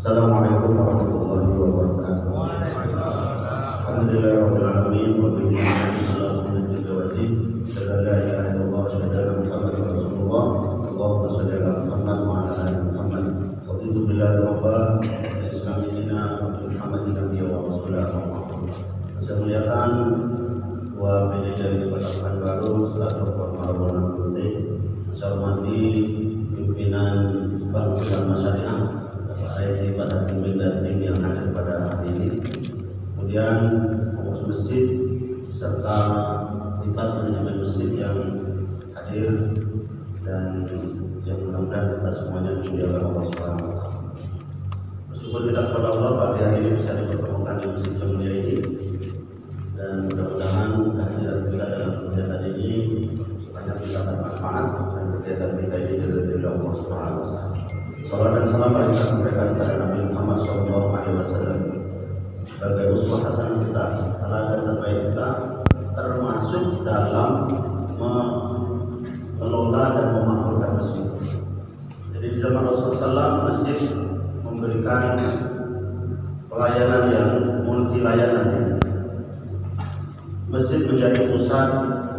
Assalamualaikum warahmatullahi wabarakatuh. Alhamdulillahirabbil alamin wa bihi nasta'in ala umuri wajib. Asyhadu an la ilaha illallah wa asyhadu anna Muhammadar Rasulullah. Allahumma shalli ala Muhammad wa ala ali Muhammad. Raditu billahi rabba wa islamina Muhammadin nabiyyan wa rasulah. Saya muliakan wa PDJ Departemen Baru selaku Kepala Putih. Saya hormati pimpinan Bank Syariah Syariah Ayat pada tim dan tim yang hadir pada hari ini, kemudian pengurus masjid serta tingkat manajemen masjid yang hadir dan yang mudah-mudahan kita semuanya dimuliakan Allah Subhanahu wa taala. Bersyukur kita kepada Allah pagi hari ini bisa dipertemukan di masjid yang mulia ini, dan mudah-mudahan kehadiran kita dalam kegiatan ini banyak mendapat manfaat dan kegiatan kita ini dari Allah Subhanahu wa taala. Salam dan salam kita sampaikan kepada Nabi Muhammad SAW sebagai uswah hasanah kita, teladan terbaik kita, termasuk dalam mengelola dan memakmurkan masjid. Jadi di zaman Rasulullah SAW masjid memberikan pelayanan yang multi layanan. Masjid menjadi pusat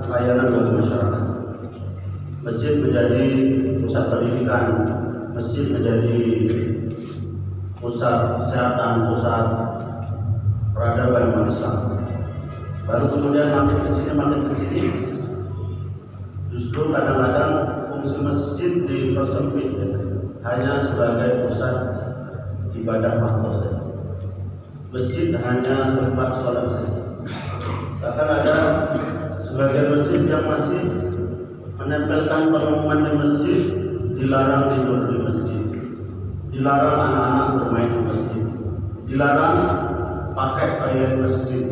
layanan bagi masyarakat. Masjid menjadi pusat pendidikan. Masjid menjadi pusat kesehatan, pusat peradaban umat Islam. Baru kemudian makin kesini, justru kadang-kadang fungsi masjid dipersempit hanya sebagai pusat ibadah makhluk saja. Masjid hanya tempat sholat saja. Bahkan ada sebagian masjid yang masih menempelkan pengumuman di masjid, dilarang tidur di masjid, dilarang anak-anak bermain di masjid, dilarang pakai toilet masjid,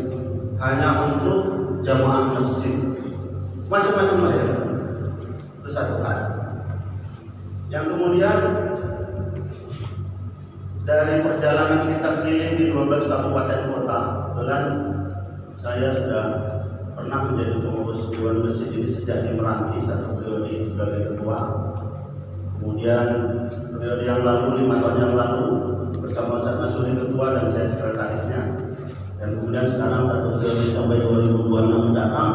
hanya untuk jamaah masjid, macam-macam lah ya. Itu satu hal. Yang kemudian dari perjalanan kita keliling di 12 kabupaten kota, kebetulan saya sudah pernah menjadi pengurus Dewan Masjid ini sejak di Meranti, satu periode sebagai ketua. Kemudian periode yang lalu 5 tahun yang lalu bersama Ustaz Masuri ketua dan saya sekretarisnya, dan kemudian sekarang satu periode sampai 2026 mendatang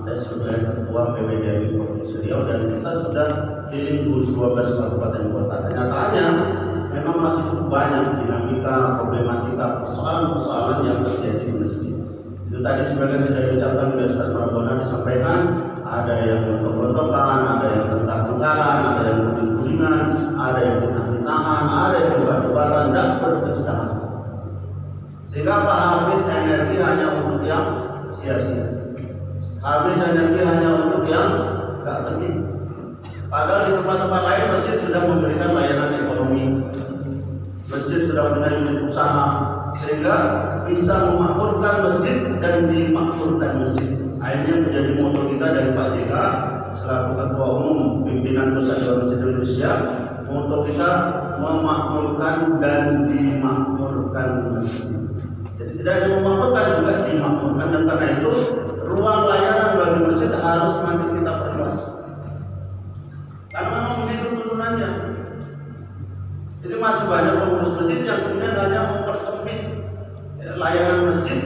saya sebagai ketua PPDMI Provinsi Riau, dan kita sudah keliling 12 kabupaten kota. Kenyataannya memang masih cukup banyak dinamika, problematika, persoalan-persoalan yang terjadi di masjid. Itu tadi sebagian sudah diucapkan oleh Ustaz Marbona, disampaikan ada yang gontok-gontokan, ada yang tengkar-tengkaran, ada yang guling-gulingan, ada yang fitnah-fitnahan, ada yang debat-debatan dan berkesudahan. Sehingga habis energi hanya untuk yang sia-sia, habis energi hanya untuk yang gak penting. Padahal di tempat-tempat lain masjid sudah memberikan layanan ekonomi, masjid sudah punya unit usaha, sehingga bisa memakmurkan masjid dan dimakmurkan masjid. Akhirnya menjadi moto kita dari Pak JK selaku Ketua Umum Pimpinan Pusat Dewan Masjid Indonesia. Moto kita memakmurkan dan dimakmurkan masjid. Jadi tidak hanya memakmurkan, juga dimakmurkan, dan karena itu ruang layanan bagi masjid harus semakin kita perluas. Karena memang begitu tuntunannya. Jadi masih banyak pengurus masjid yang kemudian hanya mempersempit layanan masjid,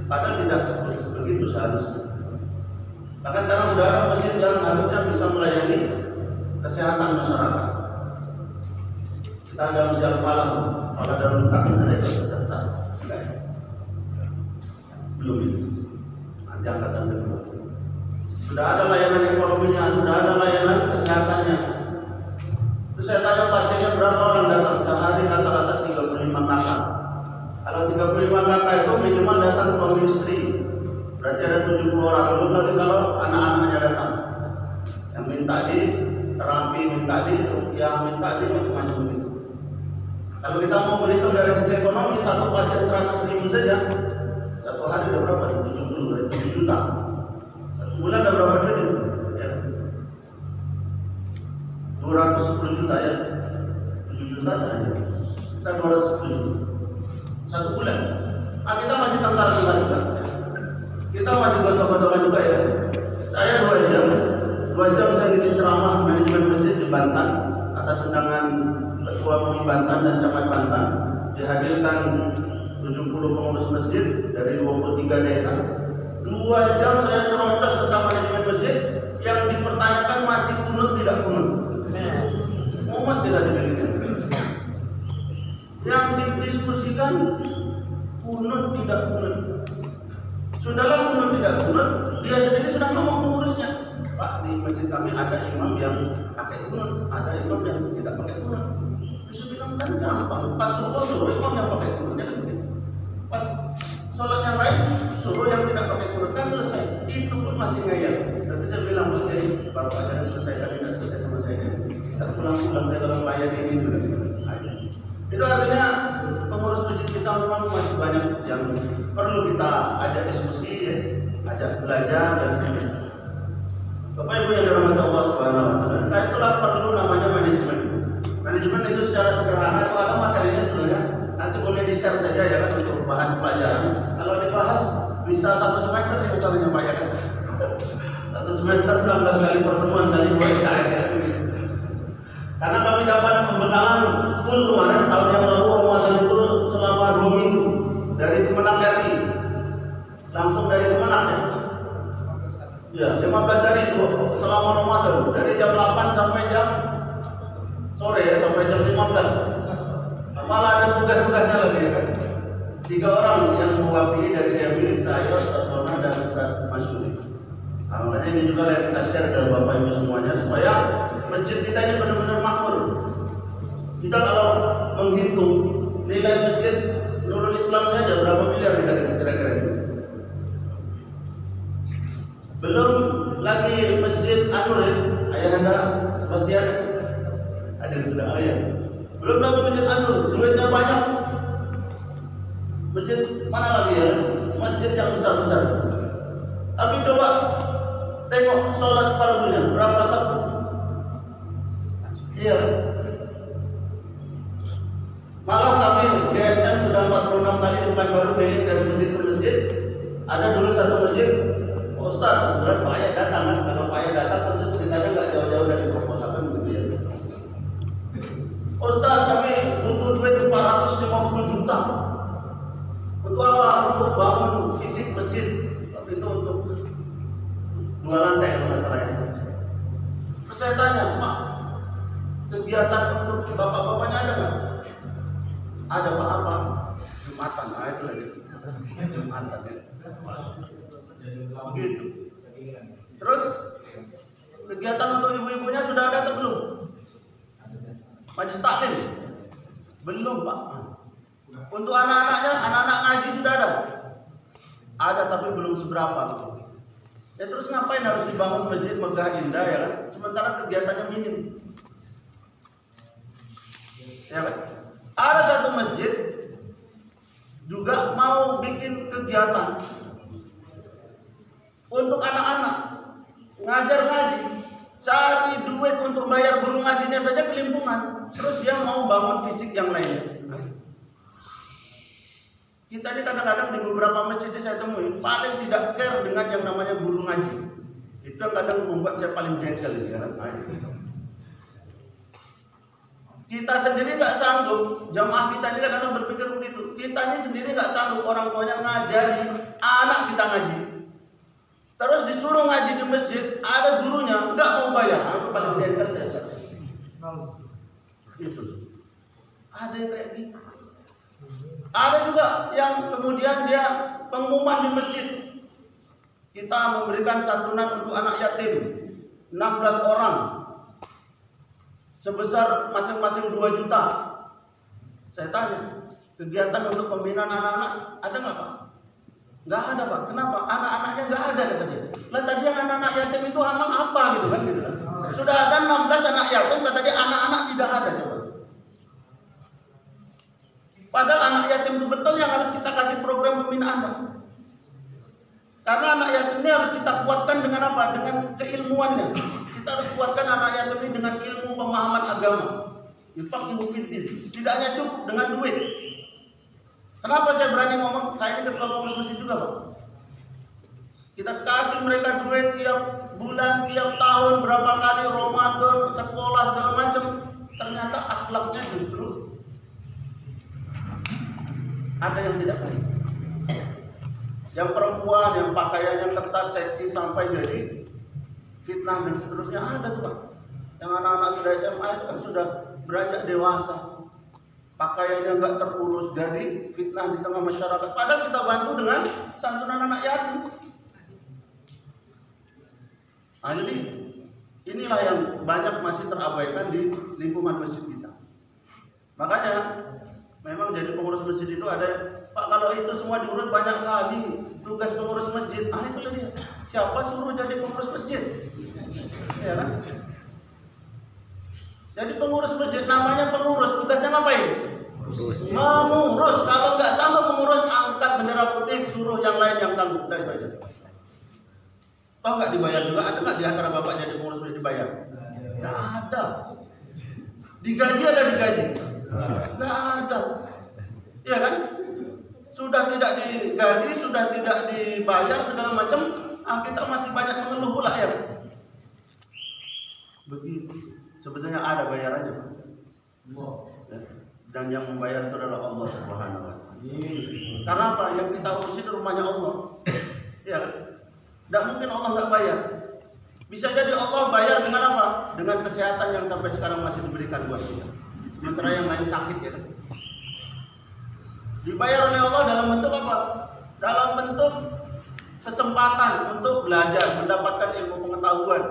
padahal tidak begitu seharusnya. Maka sekarang sudah ada masjid yang harusnya bisa melayani kesehatan masyarakat. Kita ada masjid Al-Falah Darul Takmin, ada yang peserta? Belum itu. Nanti angkatan kedua. Sudah ada layanan ekonominya, sudah ada layanan kesehatannya. Terus saya tanya pasiennya berapa orang datang sehari, rata-rata 35 kakak. Kalau 35 kakak itu minimal datang suami istri, berarti ada 70 orang. Belum lagi kalau anak-anaknya datang, yang minta di terapi, minta di rupiah, minta di macam-macam gitu. Kalau kita mau berhitung dari sisi ekonomi, satu pasien 100.000 saja, satu hari ada berapa? 70, berarti 7 juta. Satu bulan ada berapa duit itu? Ya. 210 juta ya, 7 juta saja. Kita 210 juta satu bulan. Kita masih tengkar-tengkar juga. Kita masih gontok-gontokan juga ya. Saya 2 jam saya ngisi ceramah manajemen masjid di Banten atas undangan Ketua MUI Banten dan Camat Banten. dihadirkan 70 pengurus masjid dari 23 desa. 2 jam saya terocos tentang manajemen masjid, yang dipertanyakan masih kunut tidak kunut. Umat tidak diberikan. Yang didiskusikan kunut tidak kunut. Sudahlah kunut tidak kunut, dia sendiri sudah ngomong pengurusnya. Pak, di masjid kami ada imam yang pakai kunut, ada imam yang tidak pakai kunut. Saya bilang kan gampang, pas suruh imam yang pakai kunut, ya kan begitu. Pas sholat yang lain, suruh yang tidak pakai kunut, kan selesai. Itu pun masih ngeyel. Nanti saya bilang, Pak Kiai, baru aja selesai, kan tidak selesai sama saya. Tak pulang-pulang saya dalam layar ini sudah. Itu artinya pengurus masjid kita memang masih banyak yang perlu kita ajak diskusi, ya, ajak belajar dan sebagainya. Bapak Ibu yang dirahmati Allah Subhanahu wa taala. Karena itulah perlu namanya manajemen. Manajemen itu secara sederhana itu ada materinya sebenarnya. Nanti boleh di-share saja ya kan untuk bahan pelajaran. Kalau dibahas bisa 1 semester nih misalnya Pak ya kan. 1 semester 16 kali pertemuan kali 2 SKS ya kan. Karena kami dapat pembekalan full kemarin tahun yang lalu Ramadan itu selama 2 minggu dari Kemenang RI, langsung dari Kemenang ya 15 hari itu selama Ramadan dari jam 8 sampai jam sore ya, sampai jam 15. Malah ada tugas-tugasnya lagi ya kan. 3 orang yang mewakili dari DMI, saya, Ustaz Tona dan Ustaz Masyuri. Nah, makanya ini juga yang kita share ke Bapak Ibu semuanya supaya masjid kita ini benar-benar makmur. Kita kalau menghitung nilai masjid Nurul Islamnya aja berapa miliar kita kira-kira ini. Belum lagi masjid An-Nur ya, Ayahanda Sebastian hadir sudah ayah. Belum lagi masjid An-Nur, duitnya banyak. Masjid mana lagi ya? Masjid yang besar-besar. Tapi coba tengok sholat fardunya berapa satu? Iya. Malah kami GSM sudah 46 kali di Pekanbaru keliling dari masjid ke masjid. Ada dulu satu masjid, Ustaz, kebetulan Pak Ayah datang kan. Kalau Pak Ayah datang tentu ceritanya nggak jauh-jauh dari proposal kan begitu ya. Ustaz, kami butuh duit 450 juta. Untuk apa? Untuk bangun fisik masjid. Waktu itu untuk 2 lantai kalau nggak salah ya. Terus saya tanya, Pak, kegiatan untuk bapak-bapaknya ada nggak? Ada Pak, apa? Jumatan, nah itu lagi. Jumatan ya. Begitu. Terus kegiatan untuk ibu-ibunya sudah ada atau belum? Majlis taklim? Belum Pak. Untuk anak-anaknya, anak-anak ngaji sudah ada? Ada tapi belum seberapa. Ya terus ngapain harus dibangun masjid megah indah ya kan? Sementara kegiatannya minim. Ya kan? Ada satu masjid juga mau bikin kegiatan untuk anak-anak ngajar ngaji, cari duit untuk bayar guru ngajinya saja kelimpungan. Terus dia mau bangun fisik yang lainnya. Kita ini kadang-kadang di beberapa masjid saya temui paling tidak care dengan yang namanya guru ngaji. Itu yang kadang membuat saya paling jengkel ya kan. Kita sendiri nggak sanggup, jamaah kita ini kadang-kadang berpikir begitu. Kita ini sendiri nggak sanggup orang tuanya ngajari anak kita ngaji. Terus disuruh ngaji di masjid, ada gurunya nggak mau bayar. Aku paling jengkel saya. Gitu. Ada yang kayak gitu. Ada juga yang kemudian dia pengumuman di masjid. Kita memberikan santunan untuk anak yatim 16 orang sebesar masing-masing 2 juta. Saya tanya, kegiatan untuk pembinaan anak-anak ada nggak Pak? Nggak ada Pak. Kenapa? Anak-anaknya nggak ada kata dia. Lah tadi yang anak-anak yatim itu emang apa gitu kan? Gitu. Sudah ada 16 anak yatim, kata dia anak-anak tidak ada coba. Padahal anak yatim itu betul yang harus kita kasih program pembinaan Pak. Karena anak yatim ini harus kita kuatkan dengan apa? Dengan keilmuannya. Kita harus kuatkan anak yatim ini dengan ilmu pemahaman agama. Yufaqihu fiddin. Tidak hanya cukup dengan duit. Kenapa saya berani ngomong? Saya ini ketua pengurus masjid juga Pak. Kita kasih mereka duit tiap bulan, tiap tahun, berapa kali Ramadan, sekolah segala macam. Ternyata akhlaknya justru ada yang tidak baik. Yang perempuan yang pakaiannya ketat, seksi sampai jadi fitnah dan seterusnya ada tuh Pak. Yang anak-anak sudah SMA itu kan sudah beranjak dewasa, pakaiannya nggak terurus, jadi fitnah di tengah masyarakat. Padahal kita bantu dengan santunan anak yatim. Nah, jadi inilah yang banyak masih terabaikan di lingkungan masjid kita. Makanya memang jadi pengurus masjid itu ada, Pak, kalau itu semua diurus banyak kali tugas pengurus masjid. Ah, itu dia. Siapa suruh jadi pengurus masjid? Ya kan? Jadi pengurus masjid namanya pengurus, tugasnya ngapain? Mengurus. Kalau nggak sanggup mengurus, angkat bendera putih, suruh yang lain yang sanggup. Dah itu aja. Toh nggak dibayar juga? Ada nggak di antara bapak jadi pengurus masjid dibayar? Nggak ada. Digaji ada digaji? Nggak ada. Iya kan? Sudah tidak digaji, sudah tidak dibayar segala macam, kita masih banyak mengeluh pula ya. Begitu. Sebetulnya ada bayarannya, Pak. Dan yang membayar itu adalah Allah Subhanahu wa Ta'ala. Karena apa? Yang kita urus itu rumahnya Allah. Ya kan? Tidak mungkin Allah nggak bayar. Bisa jadi Allah bayar dengan apa? Dengan kesehatan yang sampai sekarang masih diberikan buat kita. Sementara yang lain sakit ya kan? Dibayar oleh Allah dalam bentuk apa? Dalam bentuk kesempatan untuk belajar, mendapatkan ilmu pengetahuan.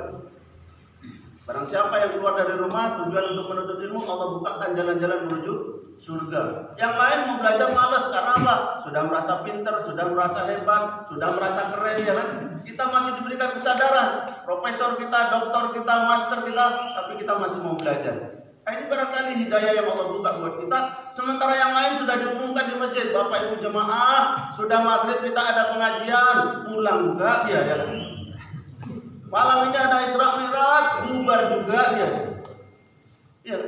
Barang siapa yang keluar dari rumah tujuan untuk menuntut ilmu, Allah bukakan jalan-jalan menuju surga. Yang lain mau belajar malas karena apa? Sudah merasa pinter, sudah merasa hebat, sudah merasa keren ya kan? Kita masih diberikan kesadaran, profesor kita, doktor kita, master kita, tapi kita masih mau belajar. Nah, ini barangkali hidayah yang Allah buka buat kita. Sementara yang lain sudah diumumkan di masjid, Bapak Ibu jemaah, sudah maghrib kita ada pengajian, pulang enggak dia ya kan? Malam ini ada Isra Mi'raj, bubar juga dia. Ya.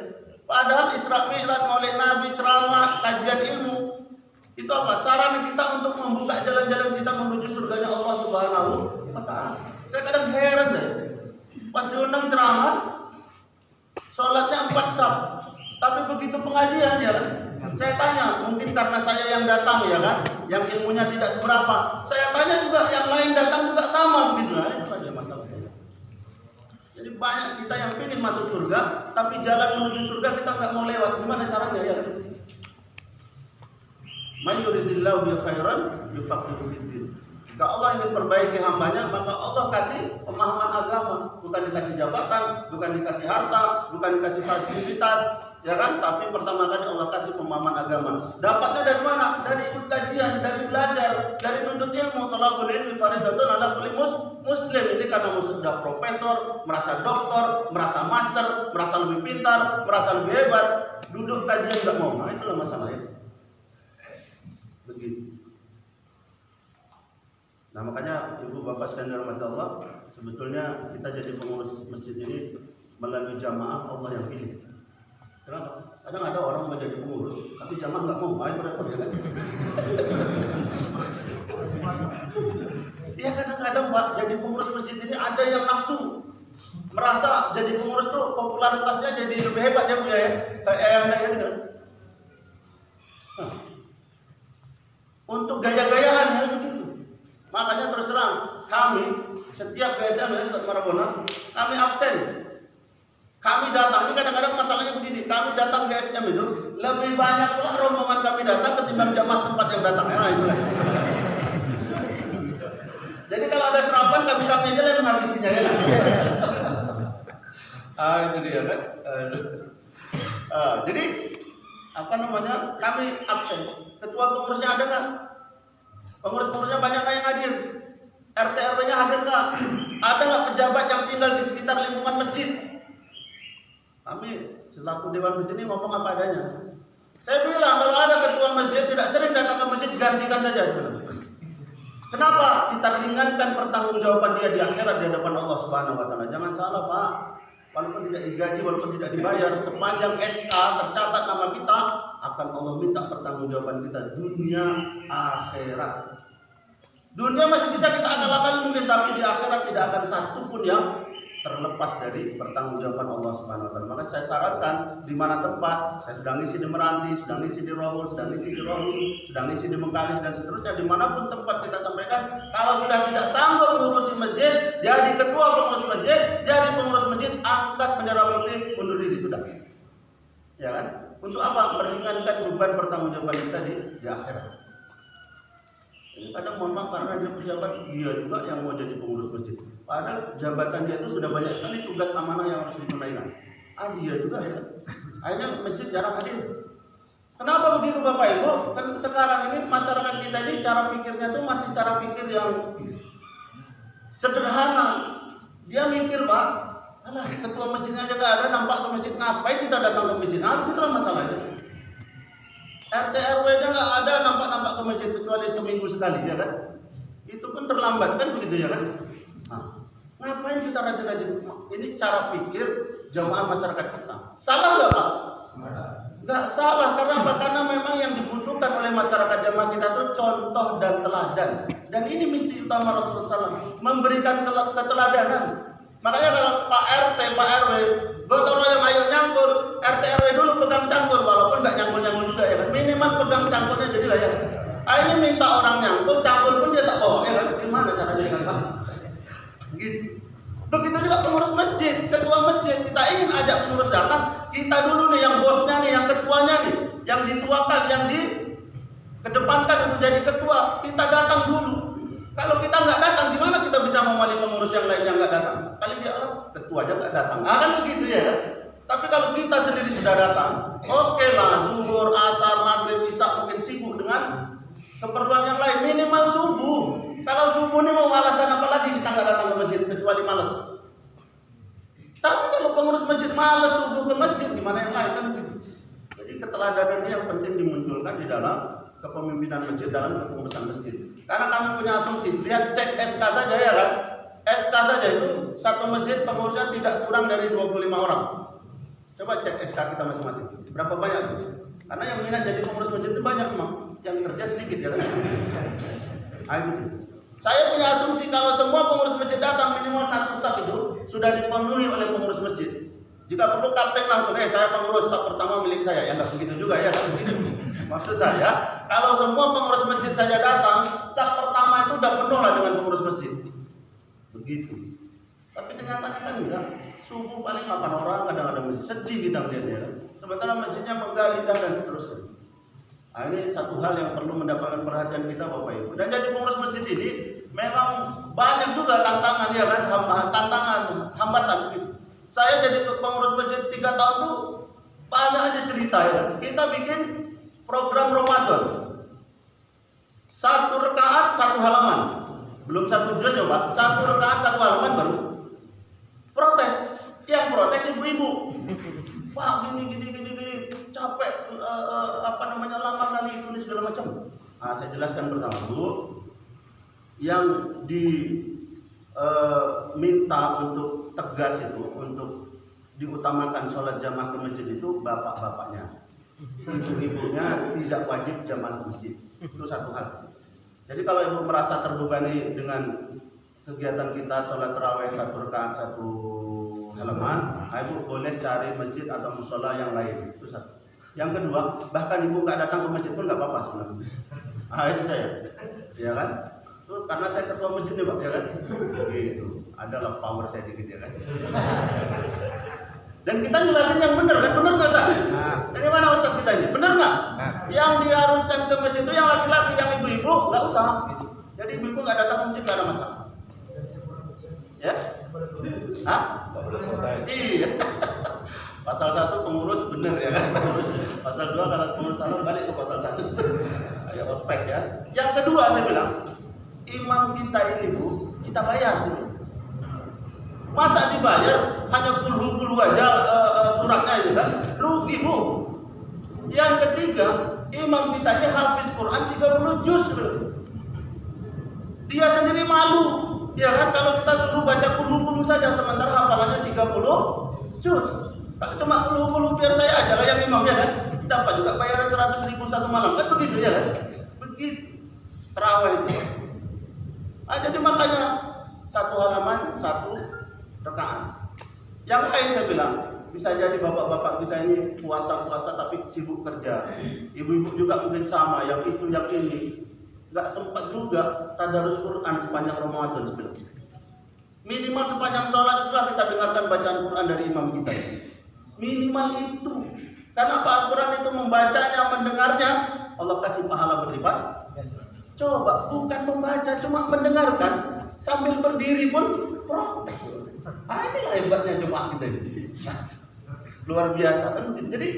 Padahal Isra Mi'raj, Maulid Nabi, ceramah, kajian ilmu, itu apa? Sarana kita untuk membuka jalan-jalan kita menuju surganya Allah Subhanahu wa Ta'ala. Saya kadang heran saya. Pas diundang ceramah, sholatnya 4 saf, tapi begitu pengajian ya kan? Saya tanya, mungkin karena saya yang datang ya kan, yang ilmunya tidak seberapa. Saya tanya juga, yang lain datang juga sama begitu. Nah, itu aja masalahnya. Jadi banyak kita yang ingin masuk surga, tapi jalan menuju surga kita nggak mau lewat. Gimana caranya ya? May yuridillahu bi khairan yufaqihu fiddin. Jika Allah ingin perbaiki hambanya, maka Allah kasih pemahaman agama, bukan dikasih jabatan, bukan dikasih harta, bukan dikasih fasilitas, ya kan? Tapi pertama kali Allah kasih pemahaman agama. Dapatnya dari mana? Dari ikut kajian, dari belajar, dari nuntut ilmu. Talabul ilmi fardhatun 'ala kulli muslim. Ini karena sudah profesor, merasa doktor, merasa master, merasa lebih pintar, merasa lebih hebat, duduk kajian enggak mau. Nah, itulah masalahnya. Begitu. Nah, makanya Ibu Bapak sekalian dirahmati Allah, sebetulnya kita jadi pengurus masjid ini melalui jamaah Allah yang pilih. Kenapa? Kadang ada orang mau jadi pengurus, tapi jamaah nggak mau, itu repot ya kan? Iya, kadang-kadang Pak, jadi pengurus masjid ini ada yang nafsu, merasa jadi pengurus tuh popularitasnya jadi lebih hebat ya Bu ya, kayak gitu. Untuk gaya-gayaan ya begitu. Makanya terus terang, kami setiap GSM Ustaz Marabona, kami absen. Kami datang, ini kadang-kadang masalahnya begini, kami datang GSM itu lebih banyak pula rombongan kami datang ketimbang jamaah tempat yang datang. Nah, itulah. Jadi kalau ada serapan kami aja yang menghabisinya ya. Itu dia kan. Jadi apa namanya? Kami absen. Ketua pengurusnya ada nggak? Pengurus-pengurusnya banyak yang hadir. RT RW-nya hadir nggak? Ada nggak pejabat yang tinggal di sekitar lingkungan masjid? Kami selaku dewan masjid ini ngomong apa adanya. Saya bilang kalau ada ketua masjid tidak sering datang ke masjid, gantikan saja sebenarnya. Kenapa? Kita ringankan pertanggungjawaban dia di akhirat di hadapan Allah Subhanahu wa Ta'ala. Jangan salah Pak. Walaupun tidak digaji, walaupun tidak dibayar, sepanjang SK tercatat nama kita, akan Allah minta pertanggungjawaban kita dunia akhirat. Dunia masih bisa kita akal-akali mungkin, tapi di akhirat tidak akan satu pun yang terlepas dari pertanggungjawaban Allah Subhanahu wa taala. Maka saya sarankan di mana tempat, saya sedang ngisi di Meranti, sedang ngisi di Rohul, sedang ngisi di Rohul, sedang ngisi di Mengkalis dan seterusnya, dimanapun tempat kita sampaikan, kalau sudah tidak sanggup ngurusi masjid, jadi ketua pengurus masjid, jadi pengurus masjid, angkat bendera putih, undur diri sudah. Ya kan? Untuk apa? Meringankan beban pertanggungjawaban kita di akhirat. Kadang mohon maaf karena dia pejabat, dia juga yang mau jadi pengurus masjid. Padahal jabatan dia itu sudah banyak sekali tugas amanah yang harus ditunaikan. Dia juga ya. Akhirnya masjid jarang hadir. Kenapa begitu Bapak Ibu? Kan sekarang ini masyarakat kita ini cara pikirnya tuh masih cara pikir yang sederhana. Dia mikir Pak, alah ketua masjidnya aja gak ada, nampak ke masjid, ngapain kita datang ke masjid? Itulah masalahnya. RT RW-nya nggak ada, nampak ke masjid kecuali seminggu sekali, ya kan? Itu pun terlambat kan begitu ya kan? Nah, ngapain kita rajin-rajin? Ini cara pikir jamaah masyarakat kita. Salah nggak Pak? Nggak salah, karena apa? Karena memang yang dibutuhkan oleh masyarakat jamaah kita itu contoh dan teladan. Dan ini misi utama Rasulullah SAW, memberikan keteladanan. Makanya kalau Pak RT, Pak RW, gotong royong ayo nyangkul, RT RW dulu pegang cangkul, walaupun nggak nyangkul juga ya kan, minimal pegang cangkulnya jadi lah ya. Ini minta orang nyangkul, cangkul pun dia tak bawa ya kan, gimana caranya kan Pak? Gitu. Begitu juga pengurus masjid, ketua masjid, kita ingin ajak pengurus datang, kita dulu nih yang bosnya nih, yang ketuanya nih, yang dituakan, yang dikedepankan untuk jadi ketua, kita datang dulu. Kalau kita nggak datang, gimana kita bisa memilih pengurus yang lainnya nggak datang? Kali dia lah, ketua aja nggak datang. Kan begitu ya. Tapi kalau kita sendiri sudah datang, oke lah, zuhur, asar, maghrib, isya mungkin sibuk dengan keperluan yang lain. Minimal subuh. Kalau subuh ini mau alasan apa lagi kita nggak datang ke masjid kecuali malas. Tapi kalau pengurus masjid malas subuh ke masjid, gimana yang lain kan begitu. Jadi keteladanan ini yang penting dimunculkan di dalam kepemimpinan masjid dalam kepengurusan masjid. Karena kami punya asumsi, lihat cek SK saja ya kan. SK saja itu satu masjid pengurusnya tidak kurang dari 25 orang. Coba cek SK kita masing-masing. Berapa banyak? Karena yang minat jadi pengurus masjid itu banyak memang, yang kerja sedikit ya kan. Saya punya asumsi kalau semua pengurus masjid datang minimal satu sak itu sudah dipenuhi oleh pengurus masjid. Jika perlu kapten langsung, saya pengurus sak pertama milik saya. Ya nggak begitu juga ya kan. Maksud saya, kalau semua pengurus masjid saja datang, sak pertama itu udah penuh lah dengan pengurus masjid. Begitu. Tapi kenyataannya kan enggak. Subuh paling 8 orang, kadang-kadang masjid. Sedih kita melihatnya. Kan? Sementara masjidnya megah, indah dan seterusnya. Nah, ini satu hal yang perlu mendapatkan perhatian kita Bapak Ibu. Dan jadi pengurus masjid ini memang banyak juga tantangan ya kan, hambatan. Saya jadi pengurus masjid 3 tahun tuh banyak aja cerita ya. Kita bikin program Ramadan 1 rakaat 1 halaman, belum 1 juz ya Pak, 1 rakaat 1 halaman baru protes. Yang protes ibu-ibu, Pak gini capek, lama kali tulis segala macam. Saya jelaskan pertama Bu, yang diminta untuk tegas itu, untuk diutamakan sholat jamaah ke masjid itu bapak-bapaknya. Ibu-ibunya tidak wajib jamaah ke masjid. Itu satu hal. Jadi kalau ibu merasa terbebani dengan kegiatan kita sholat tarawih 1 rakaat 1 halaman, ibu boleh cari masjid atau musola yang lain. Itu satu. Yang kedua, bahkan ibu nggak datang ke masjid pun nggak apa-apa sebenarnya. Itu saya, ya kan? Itu karena saya ketua masjid nih Pak, ya kan? Gitu. Adalah power saya dikit ya kan? Dan kita jelasin yang benar kan? Benar nggak Ustaz? Dari mana Ustaz kita ini? Benar nggak? Yang diharuskan ke masjid itu yang laki-laki, yang ibu-ibu nggak usah. Gitu. Jadi ibu-ibu nggak datang ke masjid nggak ada masalah. Ya? Iya. Pasal 1 pengurus benar ya kan? Pasal 2 kalau pengurus salah balik ke pasal 1. Ya ospek ya. Yang kedua saya bilang, imam kita ini Bu, kita bayar sih. Masa dibayar hanya puluh aja suratnya itu kan? Rugi Bu. Yang ketiga, imam kita ini hafiz Quran 30 juz. Dia sendiri malu, ya kan? Kalau kita suruh baca puluh saja, sementara hafalannya 30 juz. Kalau cuma puluh biar saya aja lah yang imam ya kan? Dapat juga bayaran 100.000 satu malam kan begitu ya kan? Begitu. Tarawih itu. Jadi makanya 1 halaman 1 rakaat. Yang lain saya bilang, bisa jadi bapak-bapak kita ini puasa-puasa tapi sibuk kerja. Ibu-ibu juga mungkin sama, yang itu yang ini. Nggak sempat juga tadarus Quran sepanjang Ramadan sebilang. Minimal sepanjang sholat itulah kita dengarkan bacaan Quran dari imam kita. Minimal itu. Karena apa? Al-Quran itu membacanya, mendengarnya, Allah kasih pahala berlipat. Coba, bukan membaca, cuma mendengarkan. Sambil berdiri pun protes. Inilah hebatnya jemaah kita ini. Luar biasa kan begitu. Jadi,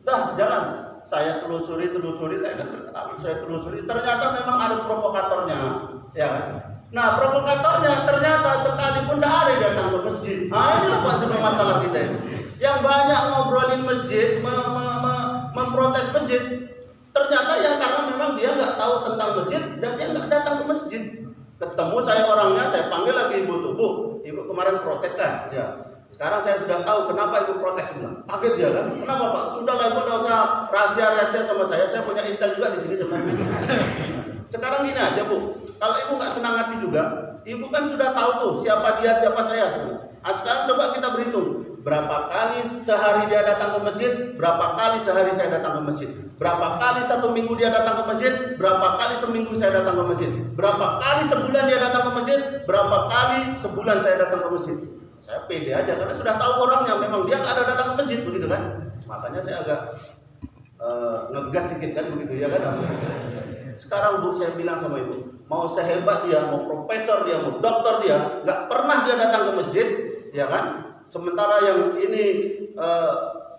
dah jalan. Saya telusuri, saya telusuri. Ternyata memang ada provokatornya, ya kan? Nah, provokatornya ternyata sekalipun tidak ada datang ke masjid. Inilah Pak sebenarnya masalah kita ini. Yang banyak ngobrolin masjid, memprotes masjid. Ternyata yang karena memang dia nggak tahu tentang masjid dan dia nggak datang ke masjid. Ketemu saya orangnya, saya panggil lagi ibu tuh, Bu, ibu kemarin protes kan? Ya. Sekarang saya sudah tahu kenapa ibu protes bilang. Kaget dia kan? Kenapa Pak? Sudahlah ibu nggak usah rahasia-rahasia sama saya punya intel juga di sini sebenarnya. Sekarang gini aja Bu, kalau ibu nggak senang hati juga, ibu kan sudah tahu tuh siapa dia, siapa saya sebenarnya. Nah, sekarang coba kita berhitung. Berapa kali sehari dia datang ke masjid, berapa kali sehari saya datang ke masjid. Berapa kali satu minggu dia datang ke masjid, berapa kali seminggu saya datang ke masjid. Berapa kali sebulan dia datang ke masjid, berapa kali sebulan saya datang ke masjid. Saya pede aja karena sudah tahu orangnya, memang dia nggak ada datang ke masjid begitu kan. Makanya saya agak ngegas sedikit kan begitu ya kan. Sekarang Bu saya bilang sama ibu, mau sehebat dia, mau profesor dia, mau dokter dia, nggak pernah dia datang ke masjid, ya kan? Sementara yang ini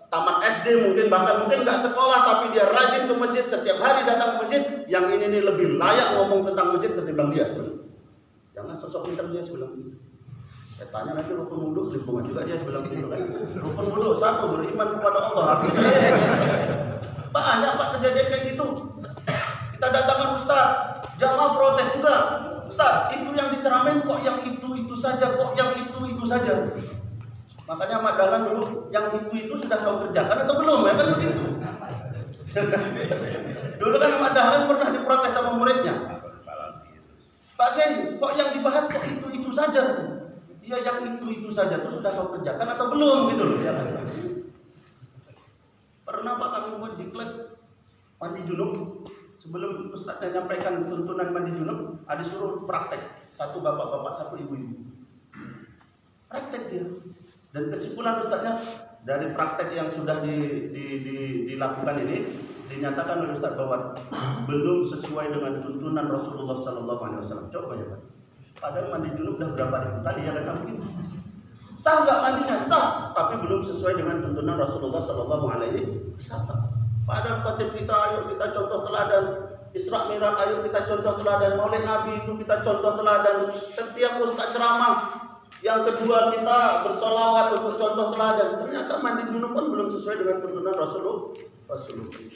tamat SD bahkan mungkin nggak sekolah tapi dia rajin ke masjid, setiap hari datang ke masjid. Yang ini nih lebih layak ngomong tentang masjid ketimbang dia sebenarnya. Jangan sosok pintar dia sebilang begitu. Saya tanya nanti rukun wudhu lingkungan juga dia sebilang begitu kan. Rukun wudhu satu, beriman kepada Allah. Banyak Pak kejadian kayak gitu. Kita datangkan Ustaz, jamaah protes juga. Ustaz, itu yang diceramain kok yang itu saja, kok yang itu saja. Makanya Ahmad Dahlan dulu yang itu sudah kau kerjakan atau belum ya kan begitu. Dulu kan Ahmad Dahlan pernah diprotes sama muridnya. Pak Kiai, kok yang dibahas kok itu saja? Ya yang itu saja itu sudah kau kerjakan atau belum gitu loh ya. Pernah Pak kami buat diklat mandi junub. Sebelum Ustaznya menyampaikan tuntunan mandi junub, ada suruh praktek. Satu bapak-bapak, satu ibu-ibu. Praktek dia. Dan kesimpulan Ustaznya dari praktek yang sudah dilakukan ini dinyatakan oleh Ustaz bahwa belum sesuai dengan tuntunan Rasulullah SAW. Coba ya Pak. Padahal mandi junub udah berapa ribu kali ya kan mungkin. Sah nggak mandinya? Sah, tapi belum sesuai dengan tuntunan Rasulullah SAW. Padahal khatib kita, ayo kita contoh teladan. Isra Mi'raj, ayo kita contoh teladan. Maulid Nabi itu kita contoh teladan. Setiap ustaz ceramah. Yang kedua kita bersolawat untuk contoh teladan. Ternyata mandi junub pun belum sesuai dengan tuntunan Rasulullah.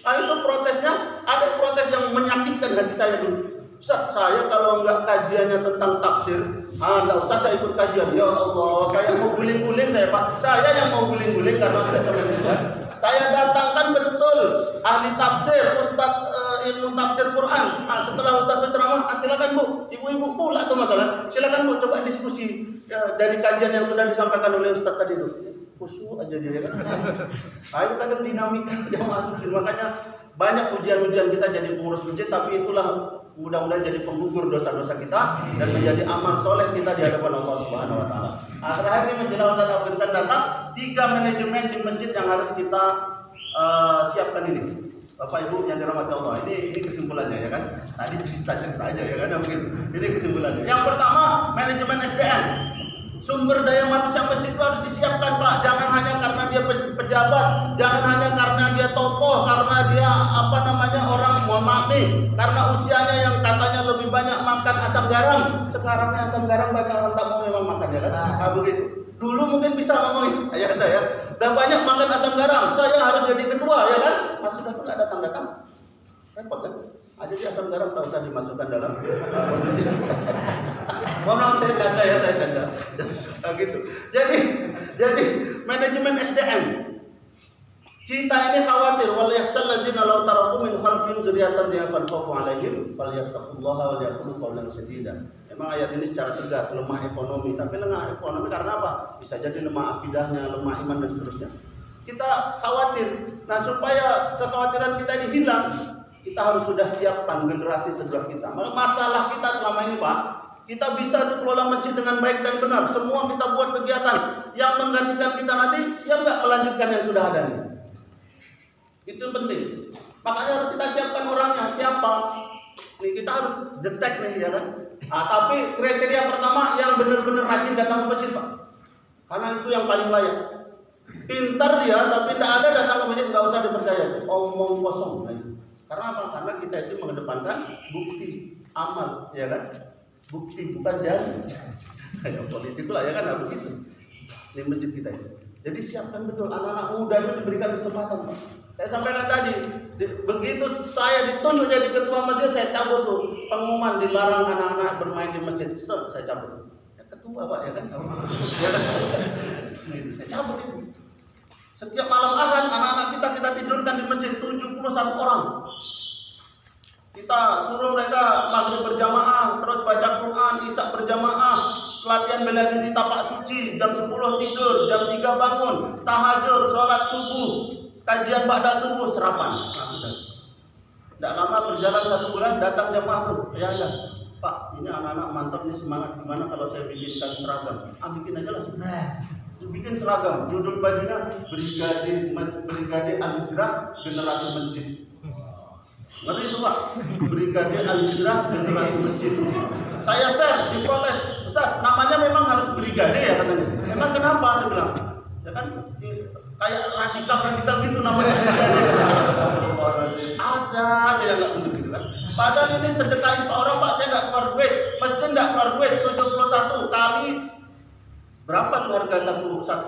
Itu protesnya, ada protes yang menyakitkan hati saya dulu. Ustaz, saya kalau nggak kajiannya tentang tafsir, nggak usah saya ikut kajian. Ya Allah, kayak mau guling-guling saya Pak. Saya yang mau guling-guling karena saya teman-teman. Saya datangkan betul ahli tafsir, Ustaz ilmu tafsir Quran. Setelah Ustaz berceramah, silakan Bu, ibu-ibu pula tuh masalah. Silakan Bu, coba diskusi dari kajian yang sudah disampaikan oleh Ustaz tadi itu. Khusyuk aja dia kan. Itu kadang dinamika jamaah. Makanya banyak ujian-ujian kita jadi pengurus masjid, tapi itulah mudah-mudahan jadi penggugur dosa-dosa kita dan menjadi amal soleh kita di hadapan Allah Subhanahu Wa Taala. Terakhir ini menjelang Ustaz Afrizan datang, 3 manajemen di masjid yang harus kita siapkan ini. Bapak Ibu yang dirahmati Allah, ini kesimpulannya ya kan. Tadi cerita aja ya kan mungkin. Ini kesimpulannya. Yang pertama, manajemen SDM. Sumber daya manusia masjid itu harus disiapkan Pak. Jangan hanya karena dia pejabat, jangan hanya karena dia tokoh, karena dia orang mohon maaf nih, karena usianya yang katanya lebih banyak makan asam garam. Sekarang asam garam banyak orang tak mau memang makan ya kan. Begitu. Dulu mungkin bisa ngomongin, ya Anda ya. Dan banyak makan asam garam, saya harus jadi ketua ya kan. Sudah tuh nggak datang-datang. Repot kan? Aja di asam garam tak usah dimasukkan dalam kondisi. Mohon saya ganda ya, saya ganda. Gitu. Jadi manajemen SDM. Kita ini khawatir wal yakhshal ladzina law taraku min khalfihim dzurriyyatan dha'afan khafu 'alaihim falyattaqullaha wal yaqulu qawlan sadida. Memang ayat ini secara tegas lemah ekonomi, tapi lemah ekonomi karena apa? Bisa jadi lemah akidahnya, lemah iman dan seterusnya. Kita khawatir. Nah, supaya kekhawatiran kita ini hilang, kita harus sudah siapkan generasi setelah kita. Maka masalah kita selama ini, Pak, kita bisa kelola masjid dengan baik dan benar. Semua kita buat kegiatan yang menggantikan kita nanti, siap nggak melanjutkan yang sudah ada nih? Itu penting. Makanya harus kita siapkan orangnya, siapa? Nih kita harus detect nih, ya kan? Tapi kriteria pertama yang benar-benar rajin datang ke masjid, Pak. Karena itu yang paling layak. Pintar dia, tapi tidak ada datang ke masjid, nggak usah dipercaya. Omong kosong. Karena apa? Karena kita itu mengedepankan bukti, amal, ya kan? Bukti bukan janji. Kayak politik lah, ya kan? Nah, begitu. Ini masjid kita itu. Jadi siapkan betul, anak-anak muda itu diberikan kesempatan, Pak. Saya sampaikan tadi, begitu saya ditunjuk jadi ketua masjid, saya cabut tuh pengumuman dilarang anak-anak bermain di masjid. Saya cabut. Ya, ketua, Pak, ya kan? Ya kan? Saya cabut itu. Setiap malam Ahad anak-anak kita tidurkan di masjid 71 orang. Kita suruh mereka maghrib berjamaah, terus baca Quran, isya berjamaah, latihan bela diri tapak suci, jam 10 tidur, jam 3 bangun, tahajud, sholat subuh, kajian ba'da subuh, sarapan. Nah, sudah. Tidak lama berjalan 1 bulan, datang jamaah tuh. Ya ada, Pak, ini anak-anak mantap nih, semangat. Gimana kalau saya bikinkan seragam? Bikin aja lah. Bikin seragam, judul bajunya Brigade Al-Hijrah Generasi Masjid. Ngerti itu, Pak? Brigade Al-Hijrah Generasi Masjid. Saya share, diprotes. Ustaz, namanya memang harus brigade ya katanya. Memang kenapa? Saya bilang, ya kan kayak radikal gitu namanya. Ada aja yang nggak begitu kan. Padahal ini sedekah infak orang, Pak. Saya nggak keluar duit, masjid nggak keluar duit. 71 kali berapa tuh harga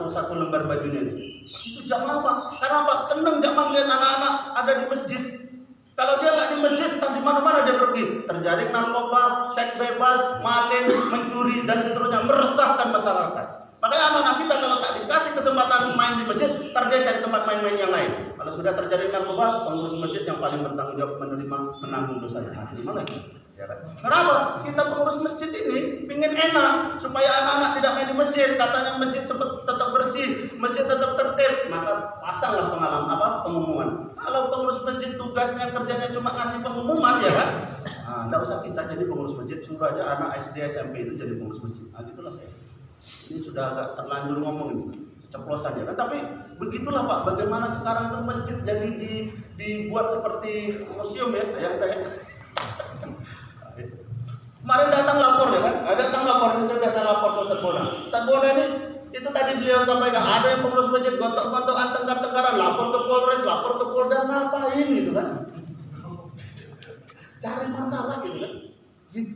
satu lembar bajunya itu jamaah, Pak. Karena Pak seneng jamaah lihat anak-anak ada di masjid. Kalau dia nggak di masjid, entah di mana-mana dia pergi. Terjadi narkoba, seks bebas, maling, mencuri dan seterusnya, meresahkan masyarakat. Makanya anak-anak kita kalau tak dikasih kesempatan main di masjid, ntar dia cari tempat main-main yang lain. Kalau sudah terjadi narkoba, pengurus masjid yang paling bertanggung jawab menanggung dosanya. Gimana itu? Ya kan? Kenapa? Kita pengurus masjid ini pingin enak supaya anak-anak tidak main di masjid. Katanya masjid tetap bersih, masjid tetap tertib. Maka pasanglah pengumuman. Kalau pengurus masjid tugasnya kerjanya cuma ngasih pengumuman, ya kan? Nah, enggak usah kita jadi pengurus masjid, suruh aja anak SD SMP itu jadi pengurus masjid. Nah, gitulah saya. Ini sudah agak terlanjur ngomong ini, ceplosan ya kan. Tapi begitulah, Pak. Bagaimana sekarang itu masjid jadi dibuat seperti museum ya, ya. Kemarin datang lapor ya kan, datang lapor ini saya biasa lapor ke Ustaz Bona ini itu tadi beliau sampaikan ada yang pengurus masjid gontok-gontokan tengkar-tengkaran, lapor ke Polres, lapor ke Polda, ngapain gitu kan? Cari masalah gitu kan? Gitu.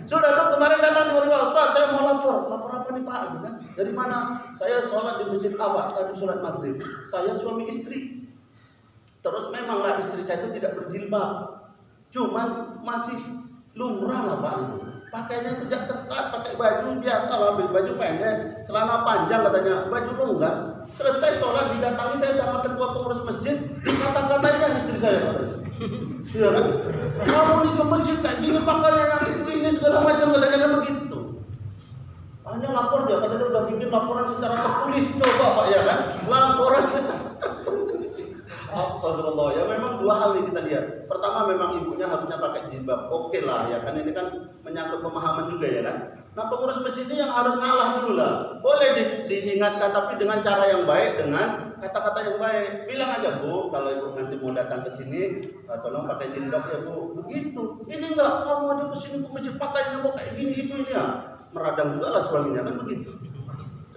Sudah tuh kemarin datang tiba-tiba, Ustaz saya mau lapor apa nih Pak? Gitu kan? Dari mana? Saya sholat di masjid awal tadi sholat maghrib, saya suami istri. Terus memanglah istri saya itu tidak berjilbab. Cuman masih lumrah lah Pak itu. Pakainya tidak ketat, pakai baju biasa lah, baju pendek, celana panjang katanya, baju longgar. Selesai sholat didatangi saya sama ketua pengurus masjid, kata-katanya istri saya katanya. Iya kan? Kamu nih ke masjid kayak gini pakaiannya ini segala macam katanya kan begitu. Hanya lapor dia, katanya udah bikin laporan secara tertulis, coba Pak ya kan? Laporan secara Astagfirullah, ya memang dua hal yang kita lihat. Pertama memang ibunya harusnya pakai jilbab, oke lah ya kan, ini kan menyangkut pemahaman juga ya kan. Nah pengurus masjid ini yang harus ngalah dulu lah. Boleh diingatkan tapi dengan cara yang baik, dengan kata-kata yang baik. Bilang aja Bu, kalau ibu nanti mau datang ke sini, tolong pakai jilbab ya Bu. Begitu. Ini enggak, kamu aja ke sini ke masjid pakai jilbab kayak gini itu ini ya. Meradang juga lah suaminya kan begitu.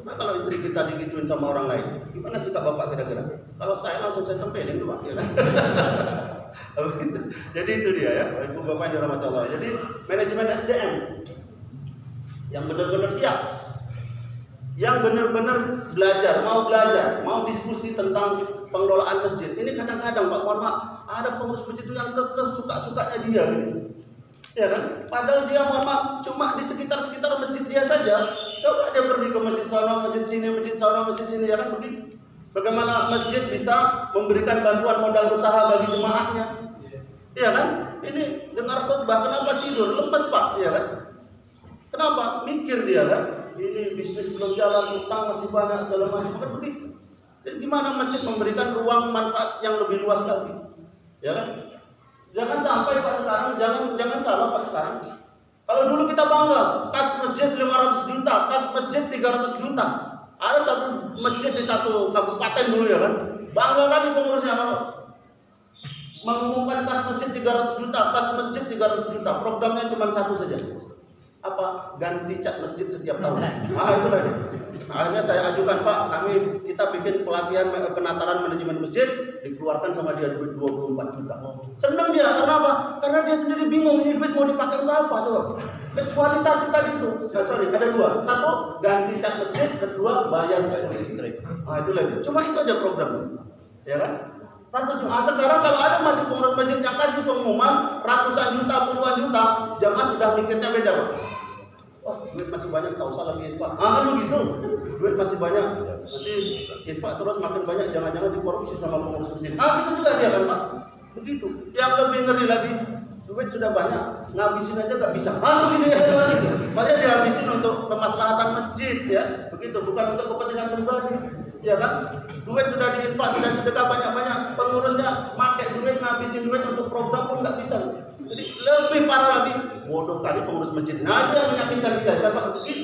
Coba kalau istri kita digituin sama orang lain, gimana sikap bapak kira-kira? Kalau saya langsung saya tempelin tuh Pak, ya kan? Jadi itu dia ya, ibu bapak yang dirahmati Allah. Jadi manajemen SDM yang benar-benar siap, yang benar-benar belajar, mau diskusi tentang pengelolaan masjid. Ini kadang-kadang Pak, mohon maaf, ada pengurus masjid itu yang suka-sukanya dia gitu. Ya kan? Padahal dia mohon maaf cuma di sekitar masjid dia saja. Coba dia pergi ke masjid sana, masjid sini, ya kan begitu. Bagaimana masjid bisa memberikan bantuan modal usaha bagi jemaahnya? Iya kan? Ini dengar khutbah, kenapa tidur? Lemes Pak, ya kan? Kenapa? Mikir dia kan? Ini bisnis belum jalan, utang masih banyak, segala macam, kan begitu. Jadi gimana masjid memberikan ruang manfaat yang lebih luas lagi? Ya kan? Jangan sampai Pak sekarang, jangan salah Pak sekarang. Kalau dulu kita bangga, kas masjid 500 juta, kas masjid 300 juta. Ada satu masjid di satu kabupaten dulu ya kan. Bangga kali pengurusnya kalau mengumumkan kas masjid 300 juta, kas masjid 300 juta. Programnya cuma satu saja. Apa? Ganti cat masjid setiap tahun. Itulah dia. Akhirnya saya ajukan, Pak, kita bikin pelatihan penataran manajemen masjid, dikeluarkan sama dia duit 24 juta. Senang dia, karena apa? Karena dia sendiri bingung ini duit mau dipakai untuk apa coba. Kecuali satu tadi itu. Ada dua. Satu, ganti cat masjid, kedua bayar listrik. Itulah dia. Cuma itu aja program. Ya kan? Sekarang kalau ada masih pengurus masjid yang kasih pengumuman ratusan juta, puluhan juta, jamaah sudah mikirnya beda, Pak. Wah, duit masih banyak, tak usah lagi infak. Gitu. Duit masih banyak, nanti infak terus makin banyak, jangan-jangan dikorupsi sama pengurus masjid. Gitu juga dia kan, Pak. Begitu. Yang lebih ngeri lagi, duit sudah banyak, ngabisin aja nggak bisa. Begitu ya, makanya dihabisin untuk kemaslahatan masjid, ya. Begitu, bukan untuk kepentingan pribadi, ya kan? Duit sudah diinfak, sudah sedekah banyak-banyak, pengurusnya pakai duit, ngabisin duit untuk program pun nggak bisa. Jadi lebih parah lagi, bodoh kali pengurus masjid. Itu yang menyakitkan kita, ya Pak. Begitu.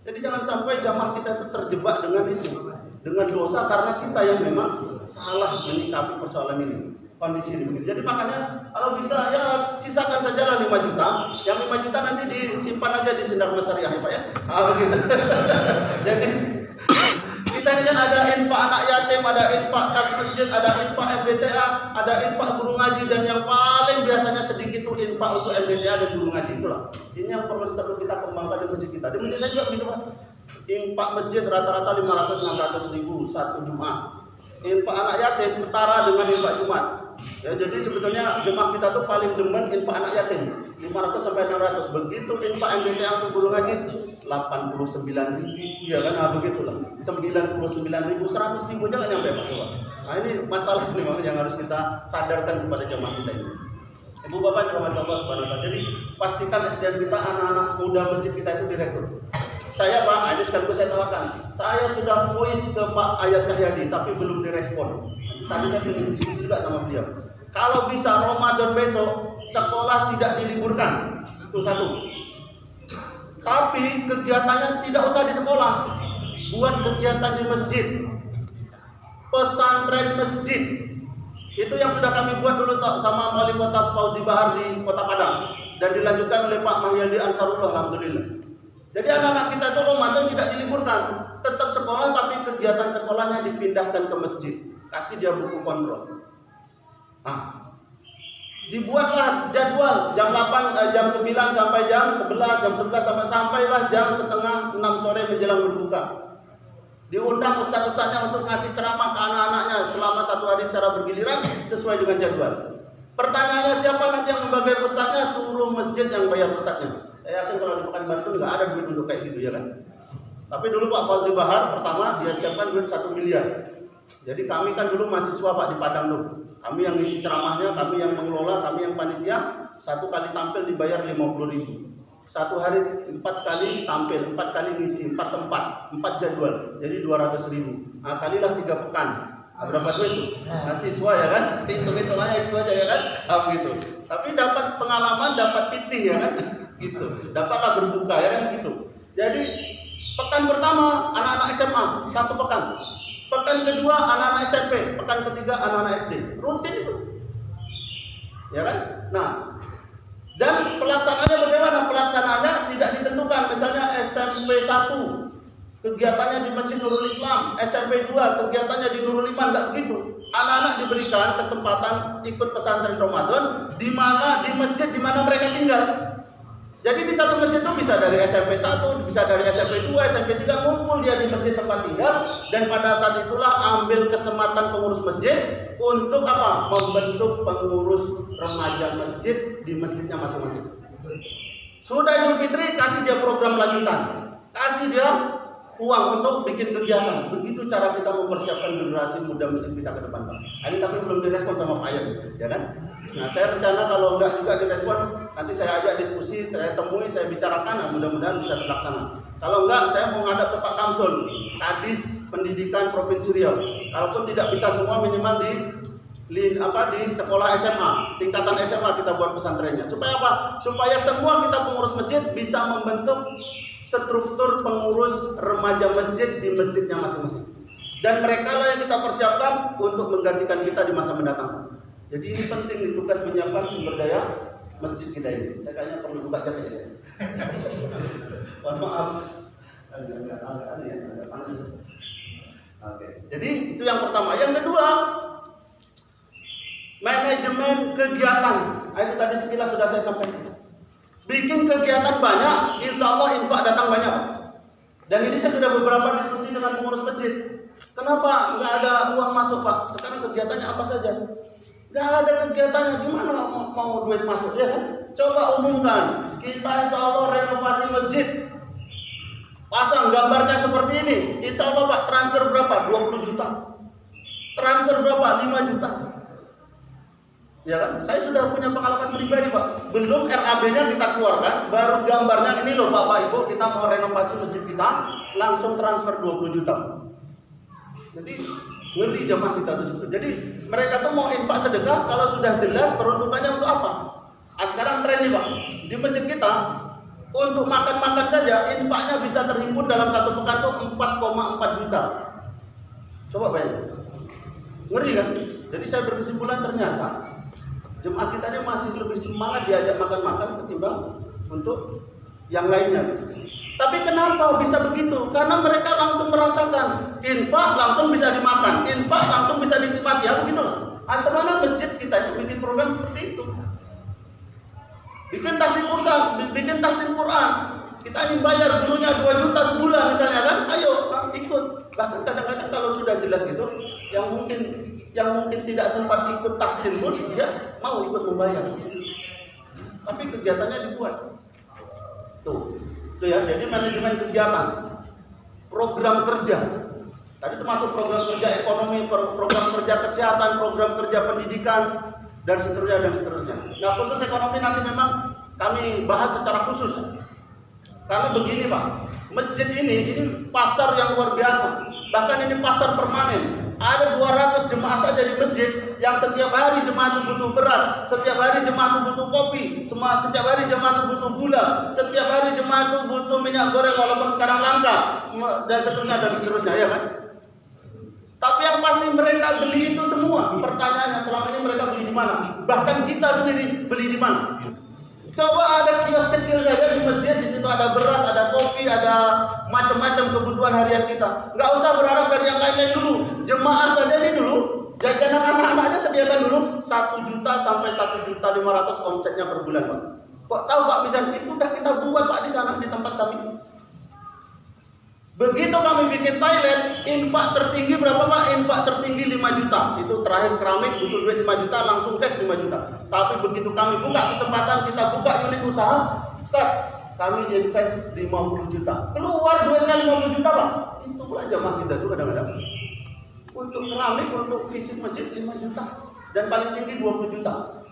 Jadi jangan sampai jamaah kita itu terjebak dengan itu, dengan dosa karena kita yang memang salah menyikapi persoalan ini. Kondisi ini begitu. Jadi makanya kalau bisa ya sisakan sajalah 5 juta. Yang 5 juta nanti disimpan aja di Sindar Masyariah ya Pak ya. Begitu. Jadi kita ini kan ada infak anak yatim, ada infak kas masjid, ada infak MDTA, ada infak guru ngaji, dan yang paling biasanya sedikit itu infak untuk MDTA dan guru ngaji. Itulah. Ini yang perlu kita kembangkan di masjid kita. Di masjid saya juga begitu Pak. Infak masjid rata-rata 500-600 ribu satu Jumat. Infak anak yatim setara dengan infak Jumat. Ya, jadi sebetulnya jemaah kita tuh paling demen infak anak yatim 500 sampai 600. Begitu infak MDTA untuk guru ngaji 89.000, ya kan? Begitulah. 99.000, 100.000 aja nggak nyampe Pak coba. Ini masalah memang yang harus kita sadarkan kepada jemaah kita ini. Ibu Bapak dirahmati Allah Subhanahu wa taala. Jadi pastikan SDM kita, anak-anak muda masjid kita itu direkrut. Saya Pak, ini sekaligus saya tawarkan. Saya sudah voice ke Pak Ayat Cahyadi, tapi belum direspon. Tadi saya ingin diskusi juga sama beliau. Kalau bisa Ramadan besok sekolah tidak diliburkan, itu satu. Tapi kegiatannya tidak usah di sekolah, buat kegiatan di masjid, pesantren masjid. Itu yang sudah kami buat dulu sama Wali Kota Fauzi Bahar di Kota Padang, dan dilanjutkan oleh Pak Mahyadi Ansarullah, alhamdulillah. Jadi anak-anak kita itu Ramadan tidak diliburkan, tetap sekolah, tapi kegiatan sekolahnya dipindahkan ke masjid. Kasih dia buku kontrol. Dibuatlah jadwal jam 8, jam 9 sampai jam 11, jam 11 sampailah jam setengah 6 sore menjelang berbuka. Diundang ustaz-ustaznya untuk ngasih ceramah ke anak-anaknya selama 1 hari secara bergiliran sesuai dengan jadwal. Pertanyaannya, siapa nanti yang membayar ustaznya? Suruh masjid yang bayar ustaznya. Saya yakin kalau di Pekanbaru nggak ada duit untuk kayak gitu, ya kan? Tapi dulu Pak Fauzi Bahar pertama dia siapkan duit 1 miliar. Jadi kami kan dulu mahasiswa Pak di Padang tuh. Kami yang ngisi ceramahnya, kami yang mengelola, kami yang panitia. 1 kali tampil dibayar 50.000. 1 hari 4 kali tampil, 4 kali ngisi, 4 tempat, 4 jadwal. Jadi 200.000. Kalilah 3 pekan. Berapa duit tuh? Mahasiswa ya kan? Hitung-hitungannya itu aja ya kan? Begitu. Tapi dapat pengalaman, dapat pitih ya kan? Gitu. Dapatlah berbuka ya kan gitu. Jadi pekan pertama anak-anak SMA 1 pekan. Pekan kedua anak-anak SMP, pekan ketiga anak-anak SD. Rutin itu. Ya kan? Nah, dan pelaksanaannya bagaimana? Pelaksanaannya tidak ditentukan. Misalnya SMP 1 kegiatannya di Masjid Nurul Islam, SMP 2 kegiatannya di Nurul Iman, enggak begitu. Anak-anak diberikan kesempatan ikut pesantren Ramadan di mana di masjid di mana mereka tinggal. Jadi di satu masjid itu bisa dari SMP 1, bisa dari SMP 2, SMP 3 ngumpul dia di masjid tempat tinggal, dan pada saat itulah ambil kesempatan pengurus masjid untuk apa? Membentuk pengurus remaja masjid di masjidnya masing-masing. Sudah Idul Fitri kasih dia program lanjutan, kasih dia uang untuk bikin kegiatan. Begitu cara kita mempersiapkan generasi muda masjid kita ke depan, Pak. Ini tapi belum direspon sama Pak Yan, ya kan? Nah, saya rencana kalau enggak juga direspon, nanti saya ajak diskusi, saya temui, saya bicarakan, nah mudah-mudahan bisa terlaksana. Kalau enggak, saya mau ngadap ke Pak Kamsul, Kadis Pendidikan Provinsi Riau. Kalaupun tidak bisa semua, minimal di sekolah SMA, tingkatan SMA kita buat pesantrennya. Supaya apa? Supaya semua kita pengurus masjid bisa membentuk struktur pengurus remaja masjid di masjidnya masing-masing. Dan mereka lah yang kita persiapkan untuk menggantikan kita di masa mendatang. Jadi ini penting nih, tugas menyiapkan sumber daya masjid kita ini. Saya kayaknya perlu buka jaket ya. Mohon maaf. Agak aneh ya, agak panas. Oke. Jadi itu yang pertama. Yang kedua, manajemen kegiatan. Itu tadi sekilas sudah saya sampaikan. Bikin kegiatan banyak, insya Allah infak datang banyak. Dan ini saya sudah beberapa diskusi dengan pengurus masjid. Kenapa nggak ada uang masuk, Pak? Sekarang kegiatannya apa saja? Nggak ada kegiatannya, gimana mau duit masuk, ya kan? Coba umumkan, kita insya Allah renovasi masjid. Pasang gambarnya seperti ini. Insya Allah, Pak, transfer berapa? 20 juta. Transfer berapa? 5 juta. Ya kan? Saya sudah punya pengalaman pribadi, Pak. Belum RAB-nya kita keluarkan, baru gambarnya ini loh Bapak Ibu, kita mau renovasi masjid kita, langsung transfer 20 juta. Jadi ngeri jamaah kita tuh. Jadi mereka tuh mau infak sedekah kalau sudah jelas peruntukannya untuk apa. Sekarang tren nih, Pak. Di masjid kita untuk makan-makan saja infaknya bisa terhimpun dalam satu pekan tuh 4,4 juta. Coba bayangin. Ngeri kan? Jadi saya berkesimpulan ternyata jemaah kita ini masih lebih semangat diajak makan-makan ketimbang untuk yang lainnya. Tapi kenapa bisa begitu? Karena mereka langsung merasakan infak langsung bisa dimakan, infak langsung bisa dinikmati, ya begitu lah. Macam mana masjid kita itu bikin program seperti itu? Bikin tahsin Quran, kita ingin bayar gurunya 2 juta sebulan misalnya kan? Ayo ikut. Bahkan kadang-kadang kalau sudah jelas gitu, yang mungkin tidak sempat ikut tahsin pun dia mau ikut membayar. Tapi kegiatannya dibuat. Tuh ya, jadi manajemen kegiatan, program kerja. Tadi termasuk program kerja ekonomi, program kerja kesehatan, program kerja pendidikan, dan seterusnya. Nah, khusus ekonomi nanti memang kami bahas secara khusus. Karena begini, Pak, masjid ini pasar yang luar biasa. Bahkan ini pasar permanen. Ada 200 jemaah saja di masjid yang setiap hari jemaah itu butuh beras, setiap hari jemaah itu butuh kopi, setiap hari jemaah itu butuh gula, setiap hari jemaah itu butuh minyak goreng walaupun sekarang langka, dan seterusnya, ya kan? Tapi yang pasti mereka beli itu semua. Pertanyaannya, selama ini mereka beli di mana? Bahkan kita sendiri beli di mana? Coba ada kios kecil saja di masjid, di situ ada beras, ada kopi, ada macam-macam kebutuhan harian kita. Nggak usah berharap dari yang lain-lain dulu. Jemaah saja ini dulu, jajanan anak-anaknya sediakan dulu 1 juta sampai 1.500.000 omsetnya per bulan, Pak. Kok tahu, Pak, misalnya itu udah kita buat, Pak, di sana di tempat kami. Begitu kami bikin toilet, infak tertinggi berapa, Pak? Infak tertinggi 5 juta. Itu terakhir keramik butuh duit 5 juta, langsung cash 5 juta. Tapi begitu kami buka kesempatan, kita buka unit usaha, start, kami invest 50 juta. Keluar duitnya 50 juta, Pak. Itu pula jamaah kita tuh kadang-kadang. Untuk keramik, untuk fisik masjid 5 juta. Dan paling tinggi 20 juta.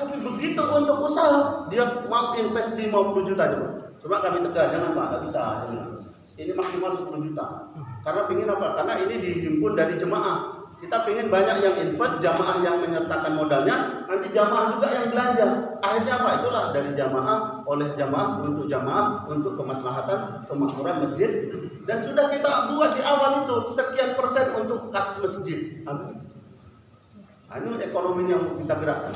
Tapi begitu untuk usaha, dia mau invest 50 juta. Coba kami tegak, jangan, Pak, nggak bisa. Ini maksimal 10 juta. Karena pingin apa? Karena ini dihimpun dari jemaah. Kita pingin banyak yang invest, jamaah yang menyertakan modalnya, nanti jamaah juga yang belanja. Akhirnya apa? Itulah dari jamaah, oleh jamaah, untuk kemaslahatan, kemakmuran masjid. Dan sudah kita buat di awal itu, sekian persen untuk kas masjid. Amin. Ini ekonomi yang kita gerakkan.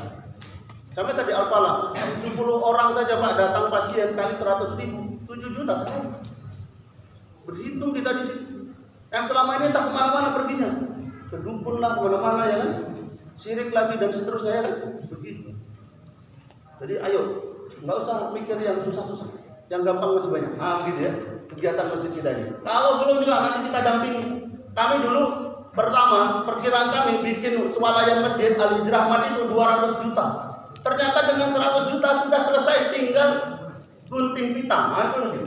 Sampai tadi Al-Falah, 70 orang saja, Pak, datang pasien kali 100.000, 7 juta sekali. Berhitung kita di sini. Yang selama ini entah kemana-mana perginya, ke dukun lah, kemana-mana, ya kan, syirik lagi dan seterusnya, ya kan, begitu. Jadi ayo, nggak usah mikir yang susah-susah, yang gampang masih banyak. Gitu ya, kegiatan masjid kita ini. Kalau belum juga nanti kita dampingi. Kami dulu pertama, perkiraan kami bikin swalayan masjid Al-Hijrah itu 200 juta. Ternyata dengan 100 juta sudah selesai, tinggal gunting pita. Itu lebih.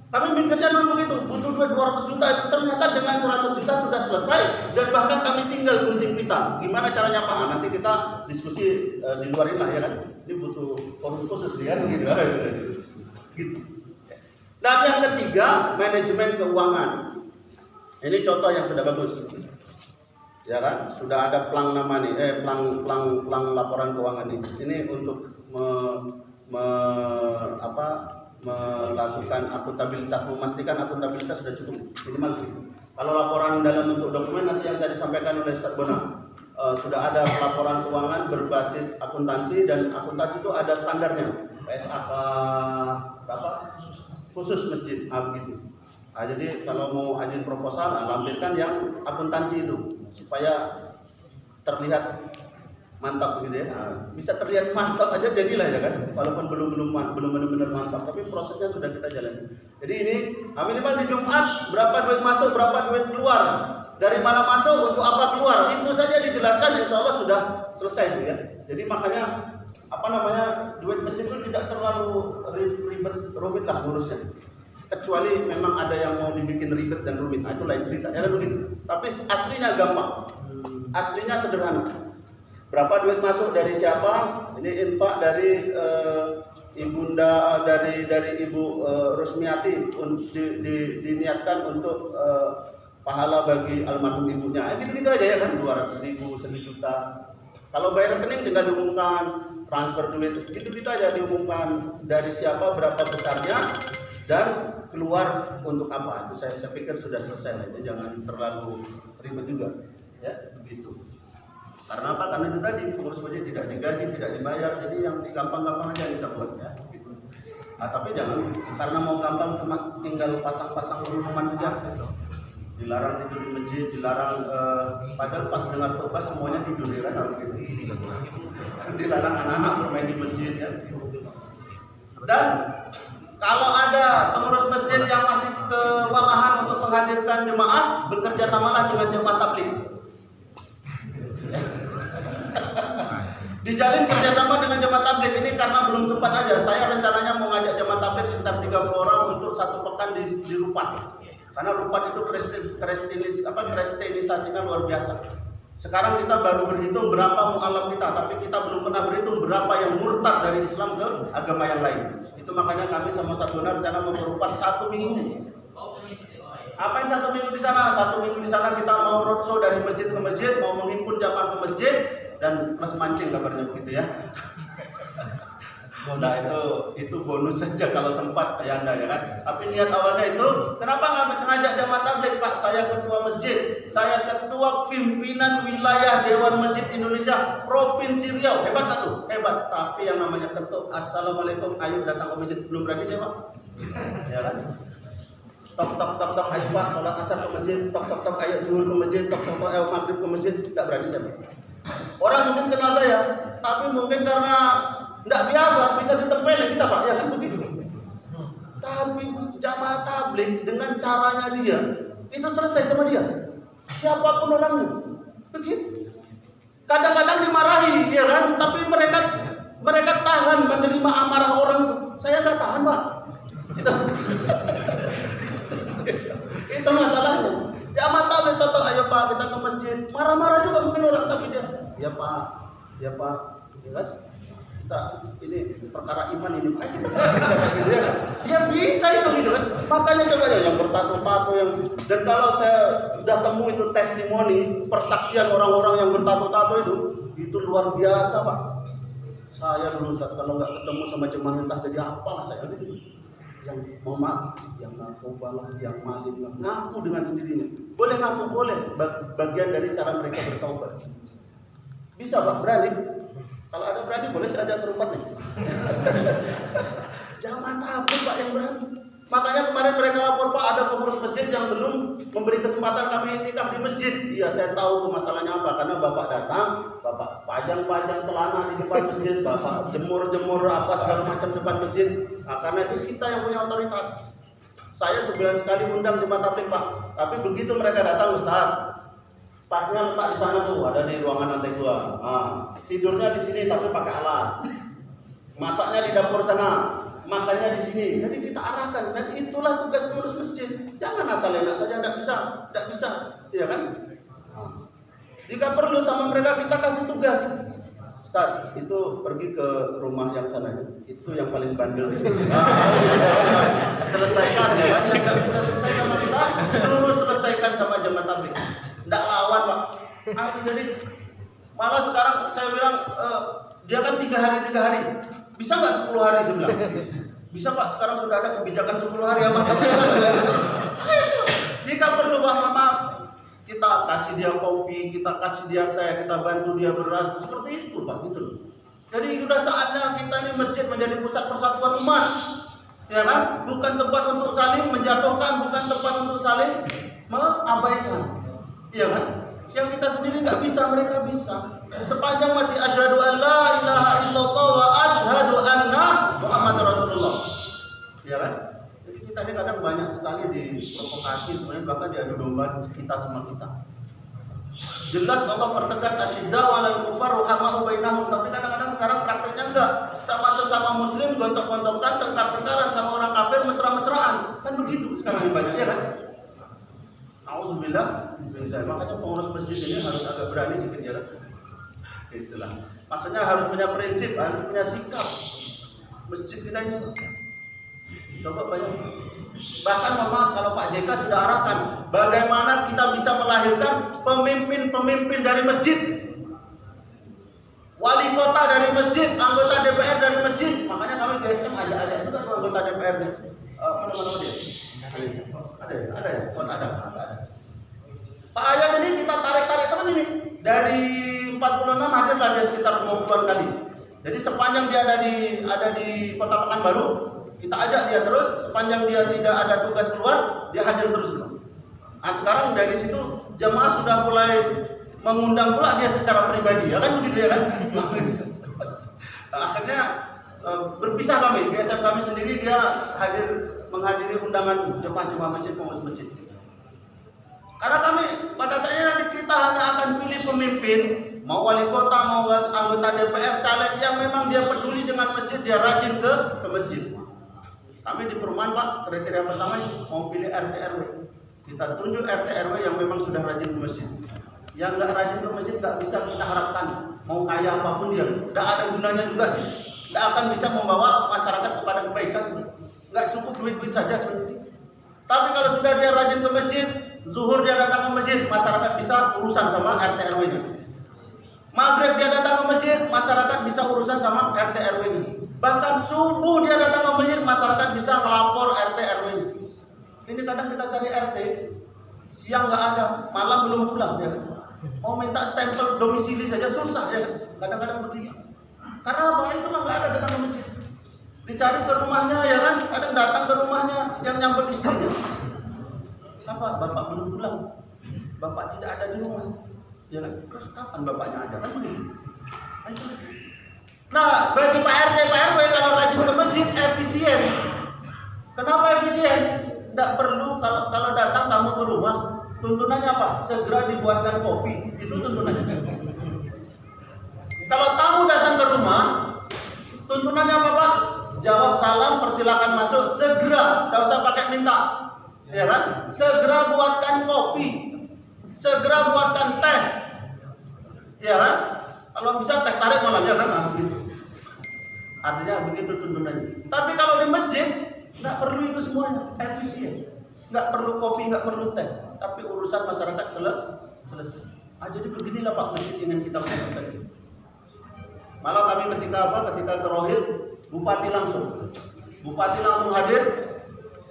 Kami mikirnya dulu begitu, butuh duit 200 juta itu ternyata dengan 100 juta sudah selesai dan bahkan kami tinggal gunting pita. Gimana caranya Pak? Nanti kita diskusi di luar ini lah ya kan. Ini butuh forum khusus dia kan gitu. Gitu. Dan yang ketiga, manajemen keuangan. Ini contoh yang sudah bagus. Ya kan? Sudah ada plang nama nih, plang laporan keuangan nih. Ini untuk melakukan akuntabilitas, memastikan akuntabilitas sudah cukup minimal gitu. Kalau laporan dalam bentuk dokumen nanti yang tadi disampaikan oleh Ustaz Bona, sudah ada laporan keuangan berbasis akuntansi dan akuntansi itu ada standarnya, PSAK berapa? Khusus masjid, begitu. Nah, jadi kalau mau ajuin proposal, lampirkan yang akuntansi itu supaya terlihat mantap gitu ya. Nah, bisa terlihat mantap aja jadilah ya kan, walaupun belum benar-benar mantap, tapi prosesnya sudah kita jalani. Jadi ini minimal di Jumat berapa duit masuk, berapa duit keluar, dari mana masuk, untuk apa keluar, itu saja dijelaskan, insya Allah sudah selesai itu ya. Jadi makanya duit masjid itu tidak terlalu rumit lah ngurusnya, kecuali memang ada yang mau dibikin ribet dan rumit, nah, itu lain cerita ya kan begitu. Tapi aslinya gampang, aslinya sederhana. Berapa duit masuk dari siapa? Ini infak dari ibunda dari Ibu Rusmiati diniatkan untuk pahala bagi almarhum ibunya. Gitu-gitu aja ya kan, 200.000, 1 juta. Kalau bayar rekening tinggal diumumkan, transfer duit, gitu-gitu aja diumumkan dari siapa, berapa besarnya, dan keluar untuk apa. Itu saya pikir sudah selesai aja, jangan terlalu ribet juga. Ya, begitu. Karena apa? Karena itu tadi pengurus masjid tidak digaji, tidak dibayar, jadi yang gampang-gampang aja kita buat ya. Gitu. Nah, tapi jangan karena mau gampang cuma tinggal pasang-pasang rumah saja. Dilarang tidur di masjid, dilarang padahal pas dengar khutbah semuanya tidur ya kan gitu. Dilarang anak-anak bermain di masjid ya. Dan kalau ada pengurus masjid yang masih kewalahan untuk menghadirkan jemaah, bekerja samalah dengan jemaah tabligh. Dijalin kerjasama dengan jemaah tabligh ini karena belum sempat aja. Saya rencananya mau ngajak jemaah tabligh sekitar 30 orang untuk 1 pekan di Rupat. Karena Rupat itu kristenisasinya luar biasa. Sekarang kita baru berhitung berapa mu'alaf kita, tapi kita belum pernah berhitung berapa yang murtad dari Islam ke agama yang lain. Itu makanya kami sama Ustaz Donar rencana mau Rupat 1 minggu. Apain 1 minggu di sana? 1 minggu di sana kita mau roadshow dari masjid ke masjid, mau menghimpun jamaah ke masjid dan plus mancing kabarnya begitu ya. Nah itu bonus saja kalau sempat ya Anda ya kan. Tapi niat awalnya itu, kenapa nggak ngajak jamaah tabligh Pak? Saya ketua masjid, saya ketua pimpinan wilayah Dewan Masjid Indonesia Provinsi Riau. Hebat nggak tuh? Hebat. Tapi yang namanya ketuk assalamualaikum, ayo datang ke masjid, belum berani saya Pak. Ya kan? Tok, ayo Pak, sholat asar ke masjid, tok, ayo zuhur ke masjid, tok, ayo maghrib ke masjid, tidak berani saya Pak. Orang mungkin kenal saya, tapi mungkin karena tidak biasa bisa ditempelin kita Pak, ya kan begitu. Tapi jamaah tabligh dengan caranya dia, itu selesai sama dia. Siapapun orangnya, begitu. Kadang-kadang dimarahi, ya kan, tapi mereka tahan menerima amarah orang. Saya nggak tahan Pak. Itu masalahnya. Jamaah tabligh toto, ayo Pak kita ke masjid. Marah-marah juga mungkin orang, tapi dia, ya Pak, ya kan? Kita ini perkara iman ini, kita gitu ya kan? Ya bisa itu gitu kan? Makanya coba ya yang bertato-tato yang, dan kalau saya udah temu itu testimoni persaksian orang-orang yang bertato-tato itu luar biasa Pak. Saya dulu Ustaz, kalau nggak ketemu sama jemaah entah jadi apalah saya gitu. Yang mohon yang narkoba lah, yang maling lah, ngaku dengan sendirinya. Boleh ngaku, boleh. Bagian dari cara mereka bertaubat. Bisa Pak, berani. Kalau ada berani, boleh saya ajak ke Rupat nih. Jangan takut Pak yang berani. Makanya kemarin mereka lapor Pak, ada pengurus masjid yang belum memberi kesempatan kami iktikaf di masjid. Iya, saya tahu tuh masalahnya apa. Karena Bapak datang, Bapak pajang-pajang celana di depan masjid, Bapak jemur-jemur apa segala macam depan masjid. Nah, karena itu kita yang punya otoritas. Saya sebulan sekali undang jemaah tabligh Pak. Tapi begitu mereka datang Ustaz, tasnya letak di sana tuh, ada di ruangan lantai 2. Nah, tidurnya di sini tapi pakai alas. Masaknya di dapur sana. makannya di sini. Jadi kita arahkan, dan itulah tugas pengurus masjid. Jangan asal enak saja, tidak bisa, ya kan? Jika perlu sama mereka kita kasih tugas. Ustaz, itu pergi ke rumah yang sana, itu yang paling bandel. Selesaikan, ya kan? Yang nggak bisa selesai sama kita, suruh selesaikan sama jemaah tabligh. Tidak lawan, Pak. Jadi malah sekarang saya bilang dia kan 3 hari. Bisa nggak 10 hari? Saya bilang. Bisa Pak, sekarang sudah ada kebijakan 10 hari ya Pak. Jika perlu Pak, maaf, kita kasih dia kopi, kita kasih dia teh, kita bantu dia beras, seperti itu Pak, gitu. Jadi sudah saatnya kita ini masjid menjadi pusat persatuan umat, ya kan? Bukan tempat untuk saling menjatuhkan, bukan tempat untuk saling mengabaikan, ya kan? Yang kita sendiri nggak bisa, mereka bisa. Sepanjang masih asyhadu an la ilaha illallah wa asyhadu anna Muhammadar Rasulullah, ya kan? Jadi kita ini kadang banyak sekali diprovokasi, kemudian bahkan diadu domba kita sama kita. Jelas Allah pertegas asyidda walal kufar ruhama'u bainahum, tapi kadang-kadang sekarang prakteknya enggak. Sama sesama muslim gontok-gontokan, tengkar-tengkaran, sama orang kafir mesra-mesraan. Kan begitu sekarang banyak, ya kan? Auzubillah. Makanya pengurus masjid ini harus agak berani sedikit, ya kan? Itulah. Maksudnya harus punya prinsip, harus punya sikap. Masjid kita ini coba bayangkan. Bahkan mohon kalau Pak JK sudah arahkan bagaimana kita bisa melahirkan pemimpin-pemimpin dari masjid, wali kota dari masjid, anggota DPR dari masjid. Makanya kami GSM ajak-ajak juga anggota DPR-nya. Apa nama dia? Ada ya? Ada. Pak Ayat ini kita tarik terus ini. Dari 46 hadirlah dia sekitar 20-an kali. Jadi sepanjang dia ada di Kota Pekanbaru, kita ajak dia terus. Sepanjang dia tidak ada tugas keluar, dia hadir terus. Nah sekarang dari situ jemaah sudah mulai mengundang pula dia secara pribadi, ya kan begitu, ya kan? Nah, akhirnya berpisah kami, GSM kami sendiri, dia menghadiri undangan jemaah masjid, pengurus masjid. Karena kami pada saatnya nanti kita hanya akan pilih pemimpin, mau wali kota, mau anggota DPR, caleg yang memang dia peduli dengan masjid, dia rajin ke masjid. Kami di perumahan Pak, kriteria pertama mau pilih RT RW. Kita tunjuk RT RW yang memang sudah rajin ke masjid. Yang nggak rajin ke masjid nggak bisa kita harapkan, mau kaya apapun dia, nggak ada gunanya juga. Nggak akan bisa membawa masyarakat kepada kebaikan. Nggak cukup duit saja sebenarnya. Tapi kalau sudah dia rajin ke masjid, zuhur dia datang ke masjid, masyarakat bisa urusan sama RT RW-nya. Maghrib dia datang ke masjid, masyarakat bisa urusan sama RT RW-nya. Bahkan subuh dia datang ke masjid, masyarakat bisa melapor RT RW-nya. Ini kadang kita cari RT, siang nggak ada, malam belum pulang, ya kan? Mau minta stempel domisili saja susah, ya kan? Kadang-kadang begitu. Karena apa? Itulah nggak ada datang ke masjid. Dicari ke rumahnya, ya kan? Kadang datang ke rumahnya yang nyambut istrinya. Apa? Bapak belum pulang. Bapak tidak ada di rumah. Ya kan? Terus kapan bapaknya ada? Kan begitu. Nah, bagi Pak RT, Pak RW kalau rajin ke masjid efisien. Kenapa efisien? Tidak perlu kalau datang kamu ke rumah, tuntunannya apa? Segera dibuatkan kopi. Itu tuntunannya. Kalau tamu datang ke rumah, tuntunannya apa Pak? Jawab salam, persilakan masuk, segera, tidak usah pakai minta, ya kan? Segera buatkan kopi, segera buatkan teh, ya kan? Kalau bisa teh tarik malah, ya kan? Nah, begitu. Artinya begitu tuntunannya. Tapi kalau di masjid nggak perlu itu semuanya, efisien, nggak perlu kopi, nggak perlu teh, tapi urusan masyarakat selesai. Jadi beginilah Pak masjid ingin kita lakukan. Malah kami ketika ke Rohil, Bupati langsung hadir.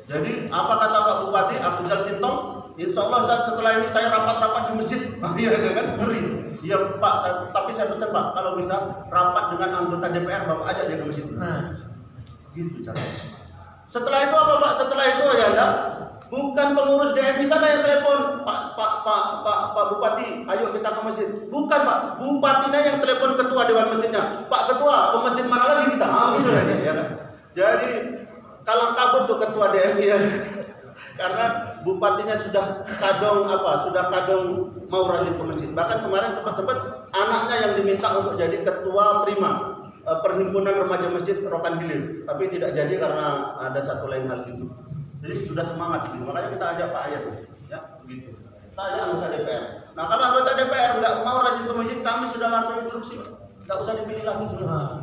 Jadi apa kata Pak Bupati Afrizal Sintong? Insya Allah setelah ini saya rapat-rapat di masjid. Iya kan? Ngeri. Iya Pak, tapi saya pesan Pak, kalau bisa rapat dengan anggota DPR, Bapak ajak dia ke masjid. Gitu caranya. Setelah itu apa Pak? Setelah itu ya enggak, bukan pengurus DMI sana yang telepon, Pak Bupati, ayo kita ke masjid. Bukan Pak, bupatinya yang telepon ketua dewan masjidnya. Pak Ketua, ke masjid mana lagi kita? Gitu ya kan. Jadi kalang kabut tuh ketua DMI ya. Karena bupatinya sudah kadung mau rajin ke masjid. Bahkan kemarin sempat anaknya yang diminta untuk jadi ketua prima. perhimpunan remaja masjid Rokan Hilir, tapi tidak jadi karena ada satu lain hal gitu. Jadi sudah semangat gitu. Makanya kita ajak Pak Ayat, ya begitu. Kita ajak anggota DPR. Nah kalau anggota DPR nggak mau rajin ke masjid, kami sudah langsung instruksi, nggak usah dipilih lagi sudah.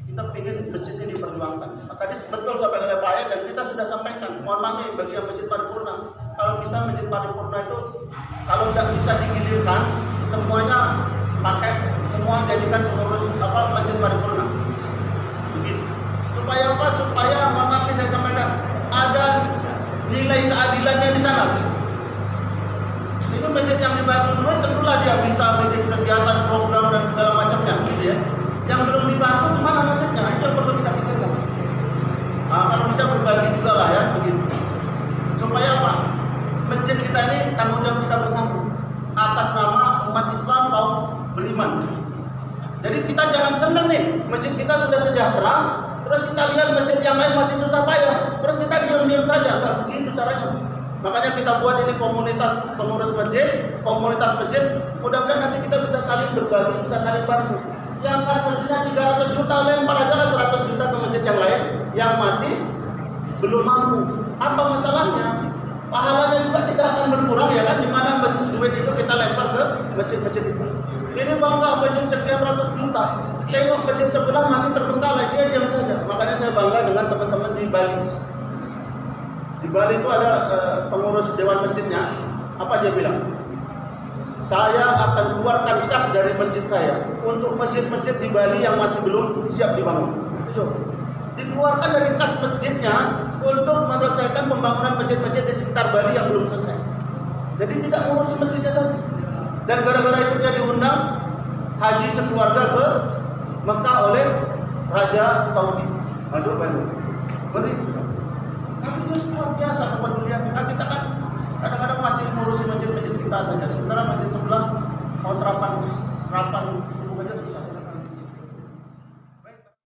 Kita ingin masjid ini diperjuangkan. Tadi betul sampai oleh Pak Ayat dan kita sudah sampaikan. Mohon maaf nih bagi yang masjid paripurna. Kalau bisa masjid paripurna itu kalau nggak bisa digilirkan, semuanya pakai semua jadikan pengurus masjid paripurna. Begitu. Supaya apa? Supaya mohon maaf nih saya sampaikan ada nilai keadilannya di sana. Itu masjid yang dibantu dulu tentulah dia bisa bikin kegiatan program dan segala macamnya, gitu ya. Yang belum dibantu kemana masjidnya? Itu yang perlu kita pikirkan. Nah, kalau bisa berbagi juga lah ya, begitu. Supaya apa? Masjid kita ini tanggung jawab kita bersama atas nama umat Islam kaum beriman. Jadi kita jangan senang nih, masjid kita sudah sejahtera, terus kita lihat masjid yang lain masih susah payah, terus kita diam-diam saja, enggak begitu caranya. Makanya kita buat ini komunitas pengurus masjid, komunitas masjid. Mudah-mudahan nanti kita bisa saling berbagi, bisa saling bantu. Yang kas masjidnya 300 juta, lempar aja 100 juta ke masjid yang lain yang masih belum mampu. Apa masalahnya? Pahalanya juga tidak akan berkurang ya kan? Dimana duit itu kita lempar ke masjid-masjid itu. Ini bangga masjid sekian ratus juta. Tengok masjid sebelah masih terbengkalai, dia diam saja. Makanya saya bangga dengan teman-teman di Bali. Di Bali itu ada pengurus dewan masjidnya. Apa dia bilang? Saya akan keluarkan kas dari masjid saya untuk masjid-masjid di Bali yang masih belum siap dibangun. Itu dikeluarkan dari kas masjidnya untuk menyelesaikan pembangunan masjid-masjid di sekitar Bali yang belum selesai. Jadi tidak ngurusin masjidnya saja. Dan gara-gara itu dia diundang haji sekeluarga ke Mekah oleh Raja Saudi. Aduh,